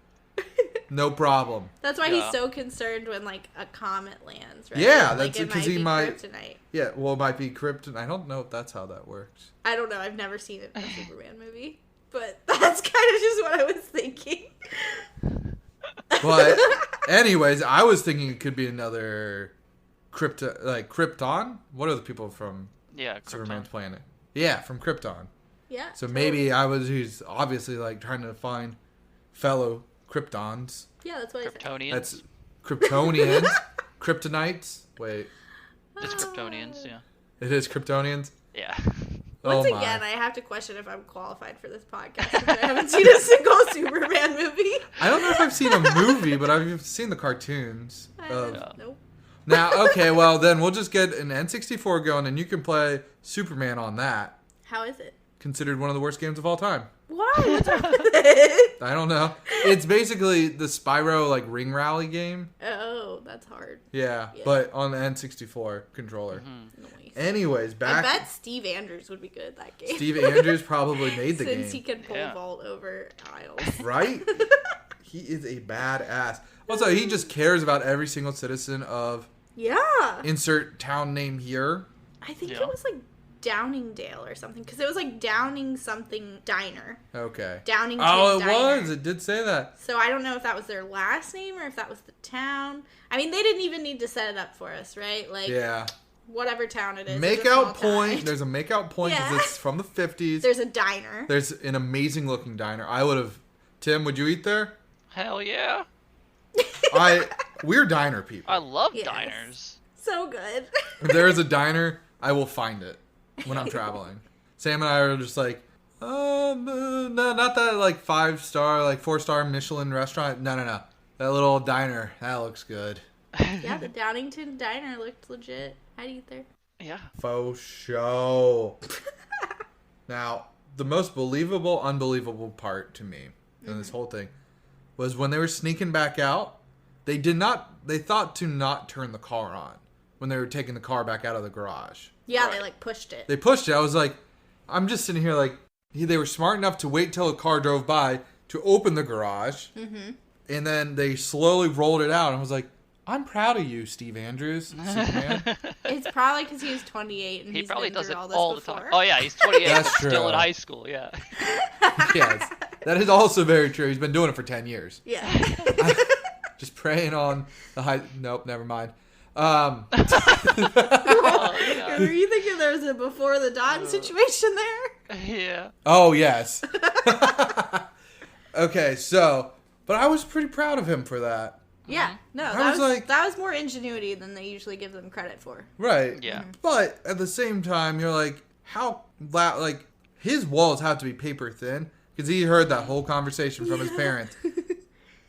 No problem. That's why he's so concerned when like a comet lands, right? Yeah, like, that's because he might. Kryptonite. Yeah, well, it might be kryptonite. I don't know if that's how that works. I don't know. I've never seen it in a Superman movie, but that's kind of just what I was thinking. But, anyways, I was thinking it could be another Krypton. What are the people from Superman's planet? Yeah, from Krypton. Yeah. So maybe he's obviously like trying to find fellow Kryptons. Yeah, that's what Kryptonians. That's Kryptonians. Kryptonites. Wait. It's Kryptonians, yeah. It is Kryptonians? Yeah. Once again, I have to question if I'm qualified for this podcast because I haven't seen a single Superman movie. I don't know if I've seen a movie, but I've seen the cartoons. Nope. Now, okay, well, then we'll just get an N64 going, and you can play Superman on that. How is it? Considered one of the worst games of all time. Why? What's wrong with it? I don't know. It's basically the Spyro, like, Ring Rally game. Oh, that's hard. Yeah, but on the N64 controller. Mm-hmm. Nice. Anyways, I bet Steve Andrews would be good at that game. Steve Andrews probably made the game. Since he can pole vault over aisles. Right? He is a badass. Also, he just cares about every single citizen of... Yeah. Insert town name here. I think it was like Downingdale or something. Because it was like Downing something diner. Okay. Downington Oh, it Diner. was. It did say that. So I don't know if that was their last name or if that was the town. I mean, they didn't even need to set it up for us, right? Like, whatever town it is. Make out point. There's a make out point because it's from the 50s. There's a diner. There's an amazing looking diner. I would have... Tim, would you eat there? Hell yeah. We're diner people. I love diners. So good. If there is a diner, I will find it when I'm traveling. Sam and I are just like, no, not that like 5-star, like 4-star Michelin restaurant. No. That little diner, that looks good. Yeah, the Downington Diner looked legit. I'd eat there. Yeah. Faux show. Now, the most unbelievable part to me in this whole thing was when they were sneaking back out. They thought to not turn the car on when they were taking the car back out of the garage. Yeah, they like pushed it. They pushed it. I was like, I'm just sitting here like, they were smart enough to wait till a car drove by to open the garage. Mm-hmm. And then they slowly rolled it out. And I was like, I'm proud of you, Steve Andrews, Superman. It's probably because he was 28 and he he's probably been does through it all the before. time. Oh yeah, he's 28. That's true. Still in high school. Yeah. Yes, that is also very true. He's been doing it for 10 years. Yeah. Just preying on the high... Nope, never mind. Are you thinking there was a before the dawn situation there? Yeah. Oh, yes. Okay, so... But I was pretty proud of him for that. Yeah. No, that was more ingenuity than they usually give them credit for. Right. Yeah. But at the same time, you're like, how... Like, his walls have to be paper thin. Because he heard that whole conversation from his parents.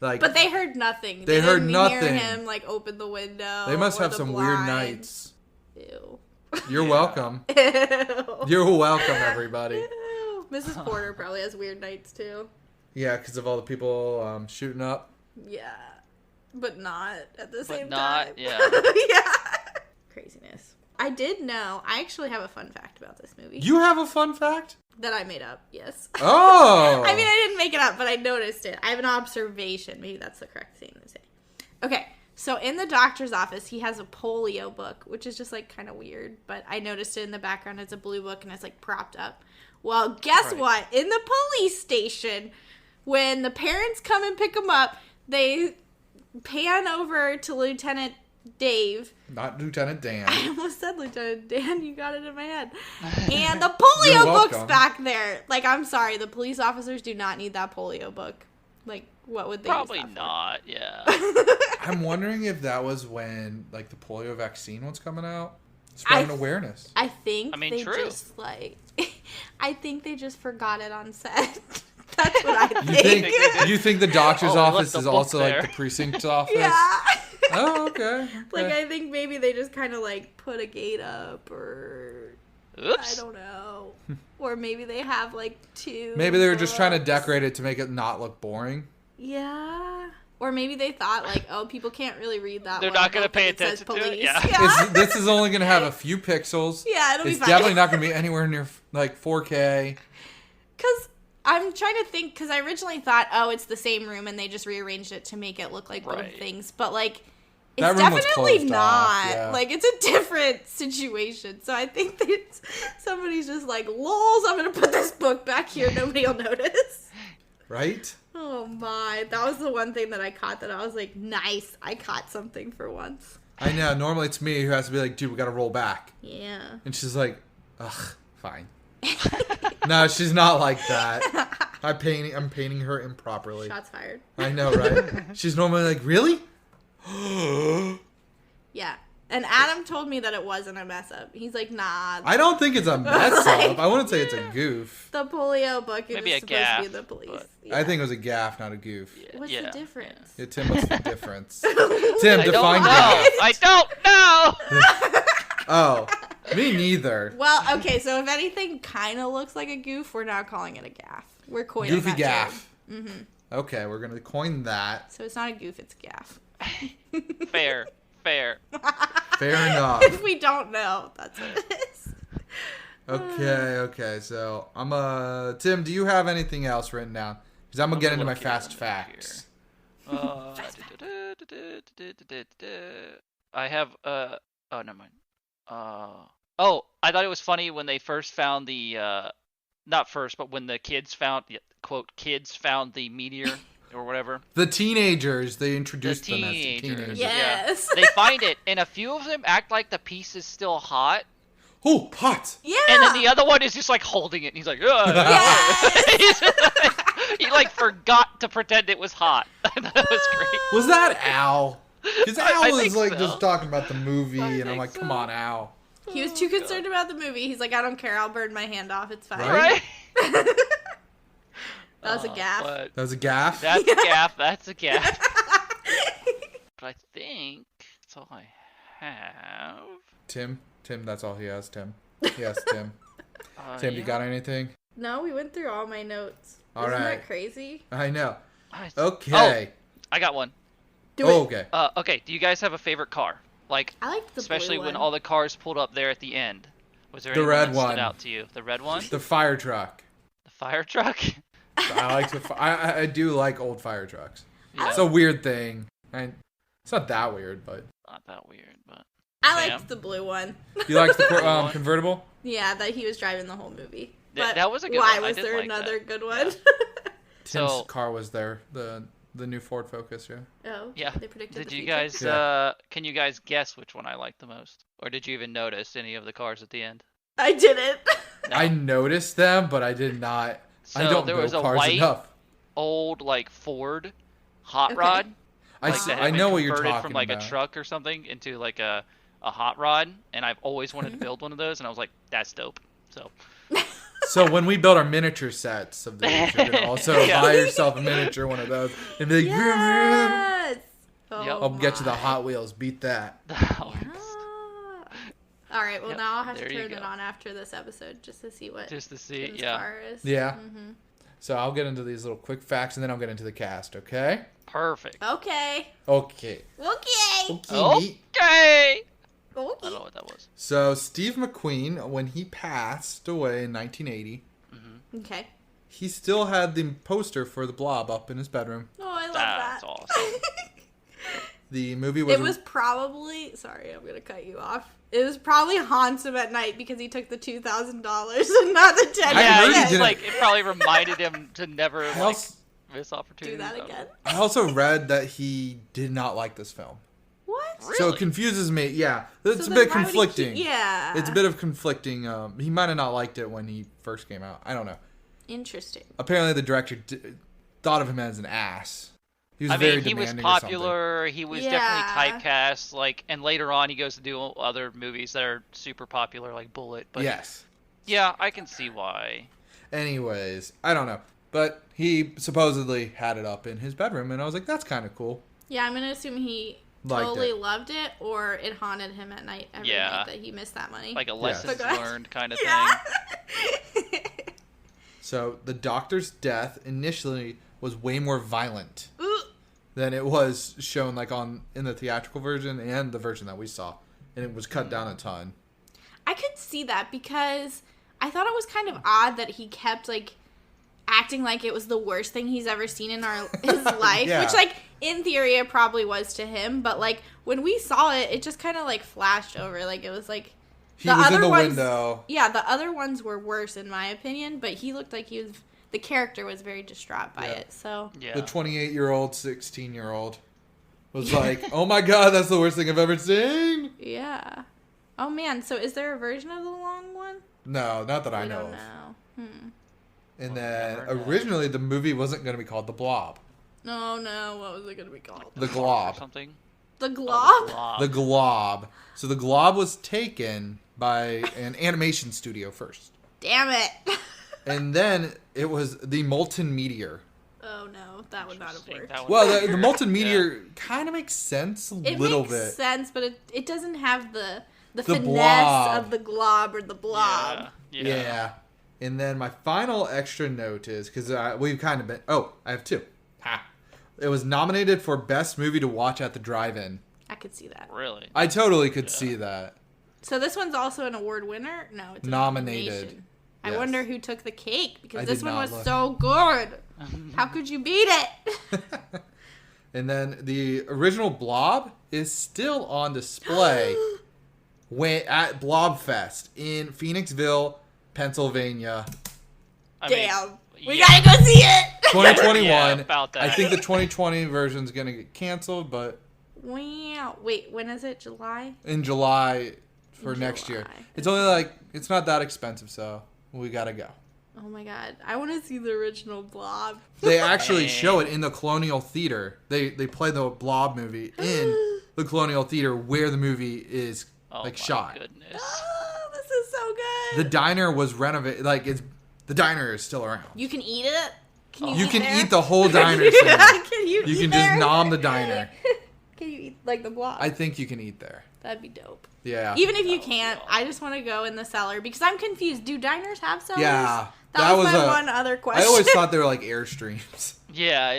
Like, but they heard nothing. They heard didn't nothing. Hear him like open the window. They must have the some blinds. weird nights. Ew. You're welcome. Ew. You're welcome, everybody. Ew. Mrs. Porter probably has weird nights too. Yeah, because of all the people shooting up. Yeah, but not at the same time. Yeah. Craziness. I did know. I actually have a fun fact about this movie. You have a fun fact? That I made up, yes. Oh! I mean, I didn't make it up, but I noticed it. I have an observation. Maybe that's the correct thing to say. Okay, so in the doctor's office, he has a polio book, which is just, like, kind of weird. But I noticed it in the background. It's a blue book, and it's, like, propped up. Well, guess what? In the police station, when the parents come and pick him up, they pan over to Lieutenant Dave. Not Lieutenant Dan. I almost said Lieutenant Dan. You got it in my head. And the polio book's back there. Like, I'm sorry. The police officers do not need that polio book. Like, what would they Probably use that not, yeah. I'm wondering if that was when, like, the polio vaccine was coming out. Spreading awareness. I think they true. just, like... I think they just forgot it on set. That's what I think. You think the doctor's office the is book also there. like the precinct office? Yeah. Oh, okay. Like, I think maybe they just kind of, like, put a gate up, or... Oops. I don't know. Or maybe they have, like, two... Maybe they were just trying to decorate it to make it not look boring. Yeah. Or maybe they thought, like, oh, people can't really read that. They're well. not going to They'll pay think it says attention to it. police. Yeah. This is only going to have a few pixels. Yeah, it'll be It's fine. definitely not going to be anywhere near, like, 4K. Because I'm trying to think, because I originally thought, oh, it's the same room, and they just rearranged it to make it look like both things. But, like, That it's room was definitely closed not. off, yeah. Like, it's a different situation. So I think that somebody's just like, lols, I'm going to put this book back here. Nobody will notice. Right? Oh, my. That was the one thing that I caught that I was like, nice. I caught something for once. I know. Normally it's me who has to be like, dude, we got to roll back. Yeah. And she's like, ugh, fine. No, she's not like that. I'm painting her improperly. Shots fired. I know, right? She's normally like, really? Yeah. And Adam told me that it wasn't a mess up. He's like, nah. I don't think it's a mess up. I wouldn't say it's a goof. The polio book is Maybe a supposed gaff, to be the police. but- Yeah. I think it was a gaff, not a goof. What's the difference? Yeah, Tim, what's the difference? Tim, I don't define know. gaff. I don't know. Oh, me neither. Well, okay, so if anything kind of looks like a goof, we're now calling it a gaff. We're coining Goofy that gaff. term. Mm-hmm. Okay, we're going to coin that. So it's not a goof, it's a gaff. Fair. Fair enough. If we don't know, that's what it is. Okay, so Tim, do you have anything else written down? Because I'm going to get into my fast facts. I have, oh, never mind. Oh, I thought it was funny when they first found the, not first, but when the kids found, quote, kids found the meteor or whatever. The teenagers, they introduced them as teenagers. Yes. Yeah. They find it, and a few of them act like the piece is still hot. Oh, hot! Yeah. And then the other one is just like holding it, and he's like, he like forgot to pretend it was hot. That was great. Was that Al? Because Al I was think like so. just talking about the movie, I and I'm think like, so. come on, Al. He was too concerned about the movie. He's like, I don't care. I'll burn my hand off. It's fine. Right? That was a gaff. But That was a gaff? that's a gaff. That's a gaff. But I think that's all I have. Tim, that's all he has, Tim. Yes, Tim. Tim, you Yeah. got anything? No, we went through all my notes. All Isn't right. that crazy? I know. I- Okay. I got one. Do it. Okay. Okay, do you guys have a favorite car? Like, I like the especially blue when one. all the cars pulled up there at the end. Was there The anyone red that one. stood out to you? The red one? The fire truck. The fire truck? I like I do like old fire trucks. Yeah. It's a weird thing. It's not that weird, but Not that weird, but I Sam? liked the blue one. you like the convertible? Yeah, that he was driving the whole movie. But that was a good why one. I was did there like another that. good one? Tim's So- car was there. The new Ford Focus, yeah. Oh, Yeah. They predicted Did the you future. guys, Yeah. can you guys guess which one I liked the most? Or did you even notice any of the cars at the end? I didn't. No. I noticed them, but I did not. So I don't there know was a cars white, enough. old, like, Ford hot Okay. rod. I, Like, that had I been know what you're converted talking from like about. a truck or something into like a hot rod, and I've always wanted to build one of those, and I was like, that's dope. So So when we build our miniature sets of these, you can also Yeah. buy yourself a miniature one of those and be like, vroom, vroom. Yes. Oh, Yep. I'll get you the my. Hot Wheels. Beat that. Ah. All right. Well, Yep, now I'll have to there you turn it go. on after this episode just to see what just to see, Tim's yeah, car is. Yeah. Mm-hmm. So I'll get into these little quick facts and then I'll get into the cast, okay? perfect. Okay. Okay. Okay. Okay. Okay. I don't Okay. know what that was. So Steve McQueen, when he passed away in 1980, Okay. he still had the poster for the Blob up in his bedroom. Oh, I love That's that. awesome. The movie was... It was probably. Sorry, I'm gonna cut you off. It was probably haunts him at night because he took the $2,000 and not the 10. I Yeah, heard he it's didn't- like it probably reminded him to never I like also, miss Do opportunities. that I don't again. know. I also read that he did not like this film. What? So Really? it confuses me. Yeah, it's So a then bit why would he conflicting. keep- yeah. It's a bit of conflicting. He might have not liked it when he first came out. I don't know. Interesting. Apparently, the director thought of him as an ass. He was I very mean, he was demanding or something. popular. He was Yeah. definitely typecast. Like, and later on, he goes to do other movies that are super popular, like Bullet. But Yes. yeah, I can see why. Anyways, I don't know. But he supposedly had it up in his bedroom, and I was like, that's kind of cool. Yeah, I'm gonna assume he Liked totally it. loved it, or it haunted him at night every Yeah. night that he missed that money. Like a lessons But go ahead. learned kind of yeah. thing. So the doctor's death initially was way more violent Ooh. than it was shown like in the theatrical version and the version that we saw, and it was cut down a ton. I could see that because I thought it was kind of odd that he kept like acting like it was the worst thing he's ever seen in his life, Yeah. which like in theory it probably was to him, but like when we saw it, it just kind of like flashed over, like it was like He was in the window. Yeah, the other ones were worse in my opinion, but he looked like the character was very distraught by it. So The 28-year-old, 16-year-old was like, "Oh my god, that's the worst thing I've ever seen." yeah. Oh man, so is there a version of the long one? No, not that I We know don't of. know. And We'll then never know. originally the movie wasn't going to be called The Blob. Oh no, what was it gonna be called? The Or Glob. something. The Oh, Glob? the Glob. The Glob. So the Glob was taken by an animation studio first. Damn it. And then it was the Molten Meteor. Oh no, that would not have Interesting. worked. That one- Well, the Molten Meteor kind of makes sense a It little makes bit. sense, but it doesn't have the The finesse blob. of the Glob or the Blob. Yeah. And then my final extra note is, because we've kind of been... Oh, I have two. Ha. It was nominated for Best Movie to Watch at the Drive-In. I could see that. Really? I totally could see that. So this one's also an award winner? No, it's a Nominated. nomination. I Yes. wonder who took the cake, because I this did one not was look. so good. How could you beat it? And then the original Blob is still on display at Blobfest in Phoenixville, Pennsylvania. I mean, Damn. We yeah. gotta go see it! 2021. Yeah, about that. I think the 2020 version is going to get canceled, but Wow. Wait, when is it? July? in July for In next year. July. It's only like, it's not that expensive, so we got to go. Oh my god. I want to see the original Blob. They actually show it in the Colonial Theater. They play the Blob movie in the Colonial Theater where the movie is Oh like my shot. Oh, Goodness. this is so good. The diner was renovated. Like the diner is still around. You can eat it? Can You eat can there? eat the whole diner. Sam. Can you You eat can there? just nom the diner. Can you eat like the Blob? I think you can eat there. That'd be dope. Yeah. Even if you can't, I just want to go in the cellar because I'm confused. Do diners have cellars? Yeah. That was my one other question. I always thought they were like Airstreams. Yeah,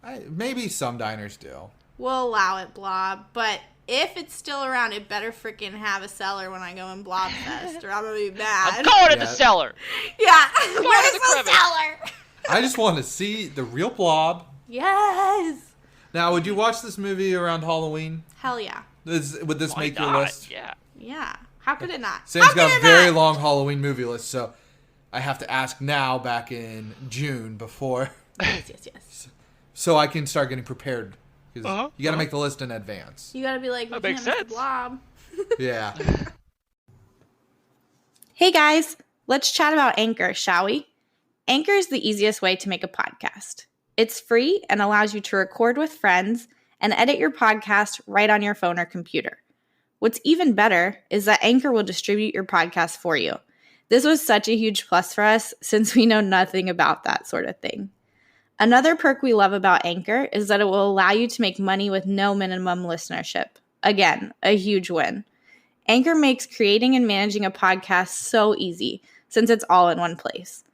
yeah. Maybe some diners do. We'll allow it, Blob. But if it's still around, it better freaking have a cellar when I go in Blob Fest, or I'm gonna be mad. I'm going to the Yeah. cellar. Yeah. to Where's the the crevice. cellar? I just want to see the real Blob. Yes. Now, would you watch this movie around Halloween? Hell yeah. Would this Why make your not? list? Yeah. Yeah. How could it not? Sam's How got could a it very not? long Halloween movie list, so I have to ask now back in June before, Yes. so I can start getting prepared. Because Uh-huh, you got to make the list in advance. You gotta be like, we That can't makes miss the sense. Blob. Yeah. Hey guys, let's chat about Anchor, shall we? Anchor is the easiest way to make a podcast. It's free and allows you to record with friends and edit your podcast right on your phone or computer. What's even better is that Anchor will distribute your podcast for you. This was such a huge plus for us since we know nothing about that sort of thing. Another perk we love about Anchor is that it will allow you to make money with no minimum listenership. Again, a huge win. Anchor makes creating and managing a podcast so easy since it's all in one place.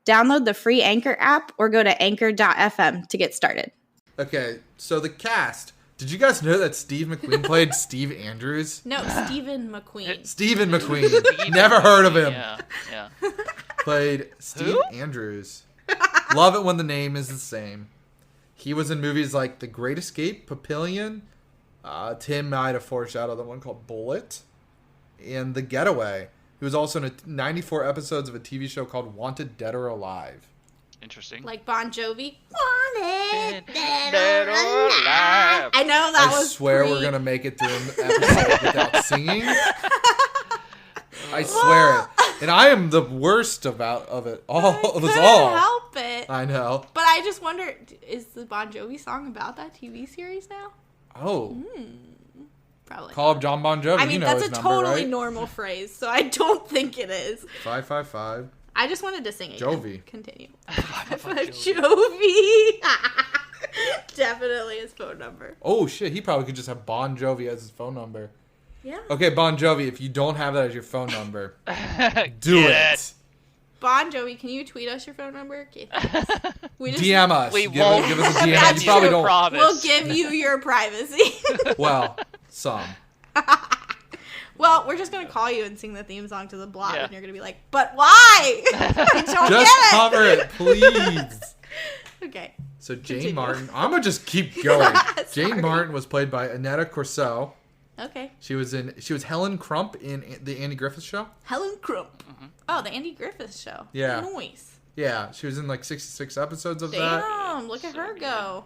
Download the free Anchor app or go to anchor.fm to get started. Okay, so the cast. Did you guys know that Steve McQueen played Steve Andrews? No, STEVEN McQueen. Stephen McQueen. Never heard of him. Yeah. Played Steve Who? Andrews. Love it when the name is the same. He was in movies like The Great Escape, Papillion. Tim might have foreshadowed the one called Bullet. And The Getaway. He was also in 94 episodes of a TV show called Wanted Dead or Alive. Interesting. Like Bon Jovi. Wanted, Dead or alive. I know that I was swear pre- we're going to make it through an episode without singing. I swear it. And I am the worst of it all. I Of us couldn't all. help it. I know. But I just wonder, is the Bon Jovi song about that TV series now? Oh. Probably. Call up John Bon Jovi. I mean, you know that's his a number, totally right? normal phrase, so I don't think it is. 555. I just wanted to sing it. Jovi. Continue. Jovi. Jovi. Definitely his phone number. Oh, shit. He probably could just have Bon Jovi as his phone number. Yeah. Okay, Bon Jovi, if you don't have that as your phone number, do Get it. Bon Jovi, can you tweet us your phone number? Okay, we just, DM us. We give won't. Give us a DM. That's You probably true. don't. Promise. We'll give you your privacy. Well, some. Well, we're just going to call you and sing the theme song to the Blob, Yeah. and you're going to be like, but why? I don't Just get cover it, please. Okay. So Jane Continue. Martin. I'm gonna just keep going. Jane Sorry. Martin was played by Annetta Corso. Okay. She was Helen Crump in the Andy Griffith Show. Helen Crump. Oh, the Andy Griffith Show. Yeah. Nice. Yeah, she was in like 66 episodes of that. Damn, look at her go.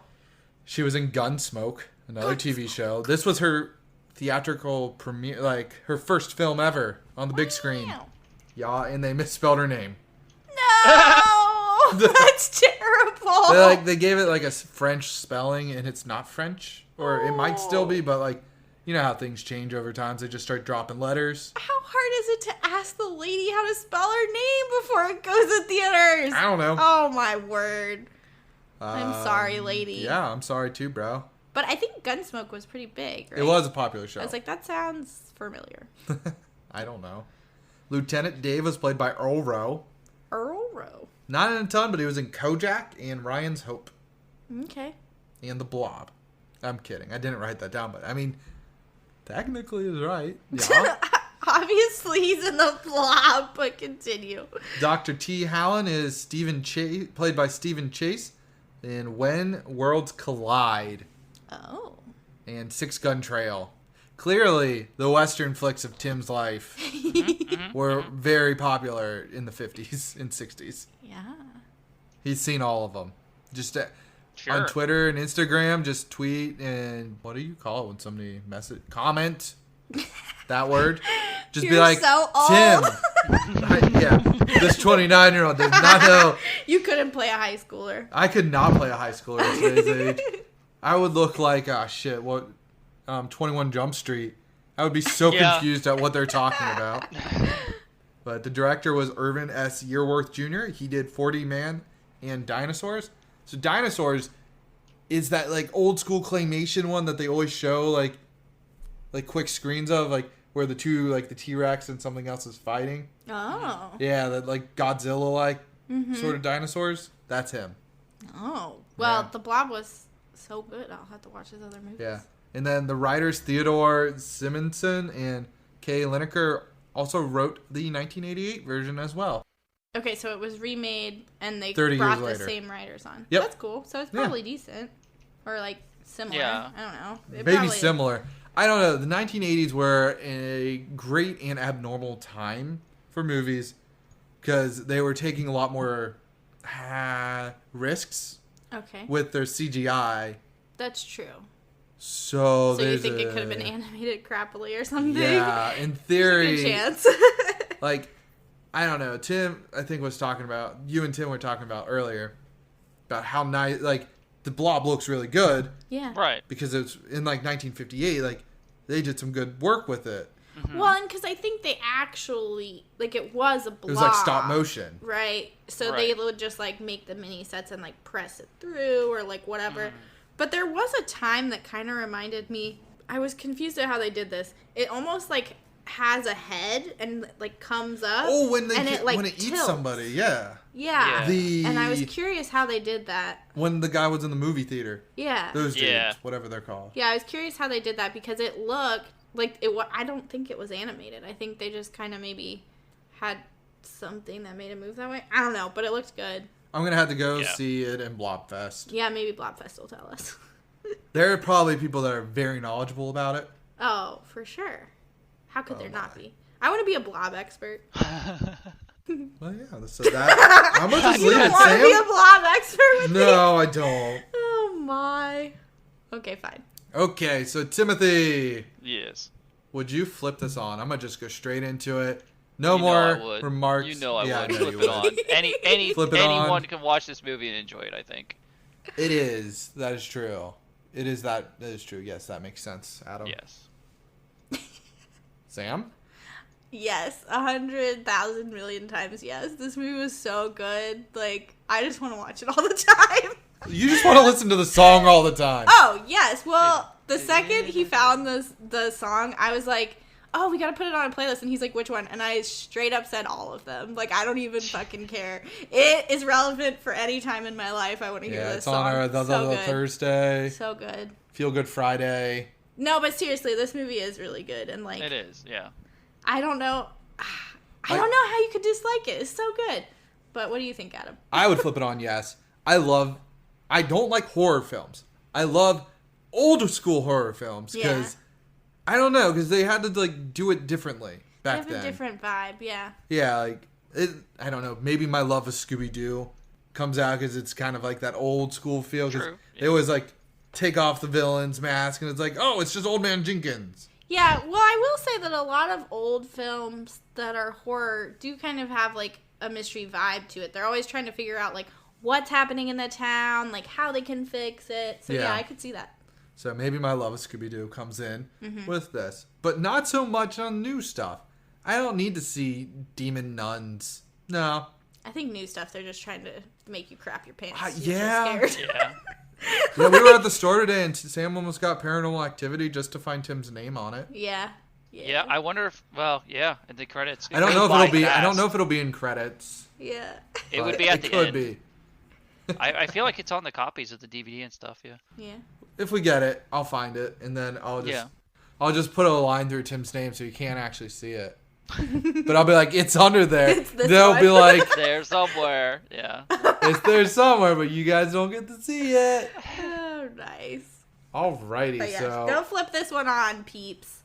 She was in Gunsmoke, another TV show. This was her theatrical premiere, like her first film ever on the big screen. Wow. Yeah, and they misspelled her name. No! That's terrible. They gave it like a French spelling, and it's not French, or it might still be, but like, you know how things change over time. So they just start dropping letters. How hard is it to ask the lady how to spell her name before it goes to theaters? I don't know. Oh my word. I'm sorry, lady. Yeah, I'm sorry too, bro. But I think Gunsmoke was pretty big, right? It was a popular show. I was like, that sounds familiar. I don't know. Lieutenant Dave was played by Earl Rowe. Earl Rowe. Not in a ton, but he was in Kojak and Ryan's Hope Okay. and The Blob. I'm kidding. I didn't write that down, but I mean, technically is right. Yeah. Obviously, he's in the Blob, but continue. Dr. T. Hallen is Stephen Chase, played by Stephen Chase in When Worlds Collide Oh. and Six Gun Trail. Clearly, the Western flicks of Tim's life were very popular in the 50s and 60s. Yeah. He's seen all of them. Just Sure. on Twitter and Instagram, just tweet and what do you call it when somebody comment? That word? Just be You're like, so old. Tim. Yeah, this 29-year-old does not know. You couldn't play a high schooler. I could not play a high schooler at today's age. I would look like, 21 Jump Street. I would be so Yeah. confused at what they're talking about. But the director was Irvin S. Yearworth Jr. He did 40 Man and Dinosaurs. So Dinosaurs is that like old school claymation one that they always show like quick screens of, like where the two, like the T-Rex and something else is fighting. Oh. Yeah, that like Godzilla like sort of dinosaurs. That's him. Oh. Well, Yeah. the Blob was so good. I'll have to watch his other movies. Yeah. And then the writers Theodore Simonson and Kay Lineker also wrote the 1988 version as well. Okay, so it was remade and they 30 brought years the later. same writers on. Yep. That's cool. So it's probably decent. Or like similar. Yeah. I don't know. It Maybe probably- similar. I don't know. The 1980s were a great and abnormal time for movies because they were taking a lot more risks Okay. with their CGI. That's true. So So you there's think it could have been animated crappily or something? Yeah, in Good theory. chance. Like, I don't know. Tim, I think, was talking about, you and Tim were talking about earlier, about how nice, like, the Blob looks really good yeah. Right. because it's in, like, 1958, like, they did some good work with it. Well, and because I think they actually, like, it was a Blob. It was, like, stop motion. Right. So Right. they would just, like, make the mini sets and, like, press it through or, like, whatever. But there was a time that kind of reminded me, I was confused at how they did this. It almost, like, has a head and, like, comes up. Oh, when and it, like, eats tilts. somebody, yeah. Yeah. Yeah. And I was curious how they did that. When the guy was in the movie theater. Yeah. Those dudes, Yeah. whatever they're called. Yeah, I was curious how they did that because it looked like it. I don't think it was animated. I think they just kind of maybe had something that made it move that way. I don't know, but it looked good. I'm going to have to go Yeah. see it in Blobfest. Yeah, maybe Blobfest will tell us. There are probably people that are very knowledgeable about it. Oh, for sure. How could there not my. be? I want to be a Blob expert. Well, yeah, so that... I'm going to just You leave it, want to be a Sam. Blob expert with me? No, I don't. Oh my. Okay, fine. Okay, so Timothy, Yes. would you flip this on? I'm going to just go straight into it. No You know I more would. remarks. You know I Yeah, would. know Flip you it would. on. Flip it Anyone on. can watch this movie and enjoy it, I think. It is. That is true. It is that. That is true. Yes, that makes sense, Adam. Yes. Sam? Yes, 100,000 million times yes. This movie was so good. Like, I just want to watch it all the time. You just want to listen to the song all the time. Oh, yes. Well, the second he found the song, I was like, oh, we gotta put it on a playlist. And he's like, which one? And I straight up said all of them. Like, I don't even fucking care. It is relevant for any time in my life. I want to hear this song. Yeah, it's on the Thursday. So good. Feel Good Friday. No, but seriously, this movie is really good. And like, It is, yeah. I don't know. I don't know how you could dislike it. It's so good. But what do you think, Adam? I would flip it on yes. I don't like horror films. I love old school horror films because I don't know, because they had to like do it differently back then. They have a different vibe, yeah. Yeah, like I don't know. Maybe my love of Scooby-Doo comes out because it's kind of like that old school feel. True. They always like take off the villain's mask and it's like, oh, it's just Old Man Jenkins. Yeah, well, I will say that a lot of old films that are horror do kind of have like a mystery vibe to it. They're always trying to figure out like what's happening in the town, like how they can fix it. So yeah I could see that. So maybe my love of Scooby-Doo comes in with this. But not so much on new stuff. I don't need to see demon nuns. No. I think new stuff, they're just trying to make you crap your pants. Yeah. You're so scared. Yeah. Yeah, we were at the store today and Sam almost got Paranormal Activity just to find Tim's name on it. Yeah. Yeah, I wonder if, well, yeah, in the credits. I don't know if it'll be in credits. Yeah. It would be at the It end. could be. I feel like it's on the copies of the DVD and stuff, yeah. Yeah. If we get it, I'll find it and then I'll just put a line through Tim's name so you can't actually see it. But I'll be like, it's under there. They'll be like, there somewhere. Yeah. It's there somewhere, but you guys don't get to see it. Oh, nice. Alrighty, But yeah, so go flip this one on, peeps.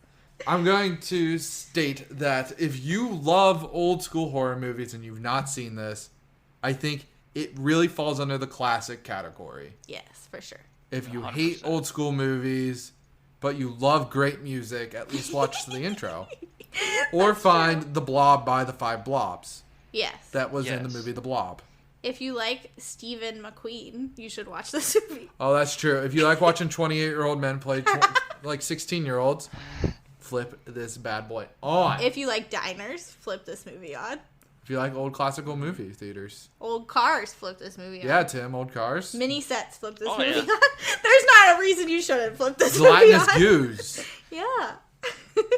I'm going to state that if you love old school horror movies and you've not seen this, I think it really falls under the classic category. Yes, for sure. If you 100%. hate old school movies, but you love great music, at least watch the intro. Or find The Blob by the Five Blobs. Yes. That was in the movie The Blob. If you like STEVEN McQueen, you should watch this movie. Oh, that's true. If you like watching 28-year-old men play like 16-year-olds, flip this bad boy on. If you like diners, flip this movie on. If you like old classical movie theaters. Old cars, flip this movie on. Yeah, Tim, old cars. Mini sets, flip this Oh, movie yeah. on. There's not a reason you shouldn't flip this movie Gelatinous on. Goose. Yeah.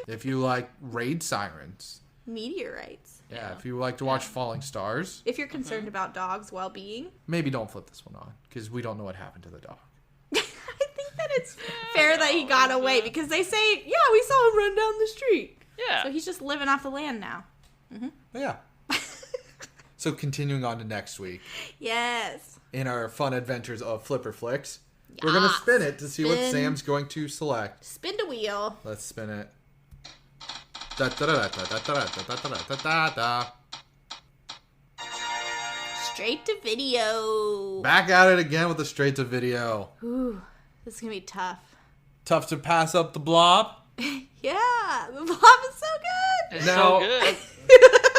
If you like raid sirens. Meteorites. Yeah, if you like to watch Falling Stars. If you're concerned about dogs' well-being. Maybe don't flip this one on, because we don't know what happened to the dog. I think that it's fair that he got away, because they say, yeah, we saw him run down the street. Yeah. So he's just living off the land now. But yeah. So continuing on to next week. Yes. In our fun adventures of Flipper Flix, we're going to spin it to see what Spin. Sam's going to select. Spin the wheel. Let's spin it. Da, da, da, da, da, da, da, da, da, da, da. Straight to video. Back at it again with a straight to video. Ooh, this is going to be tough. Tough to pass up the Blob. Yeah, the Blob is so good. It's Now- so good.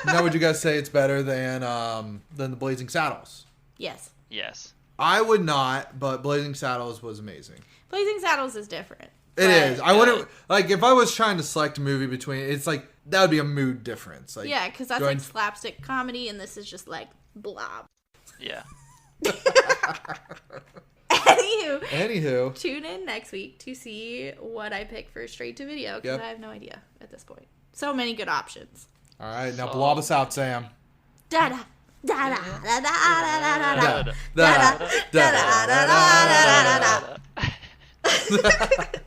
Now, would you guys say it's better than the Blazing Saddles? Yes. Yes. I would not, but Blazing Saddles was amazing. Blazing Saddles is different. It is. I wouldn't like if I was trying to select a movie between. It's like that would be a mood difference. Like Yeah, because that's going- like slapstick comedy, and this is just like Blob. Yeah. Anywho, tune in next week to see what I pick for straight to video, because Yep. I have no idea at this point. So many good options. All right, now blob us out, Sam. Da da da da da da da da da Da, da, da, da, da, da, da, da, da, da. Da-da-da-da-da-da-da-da-da.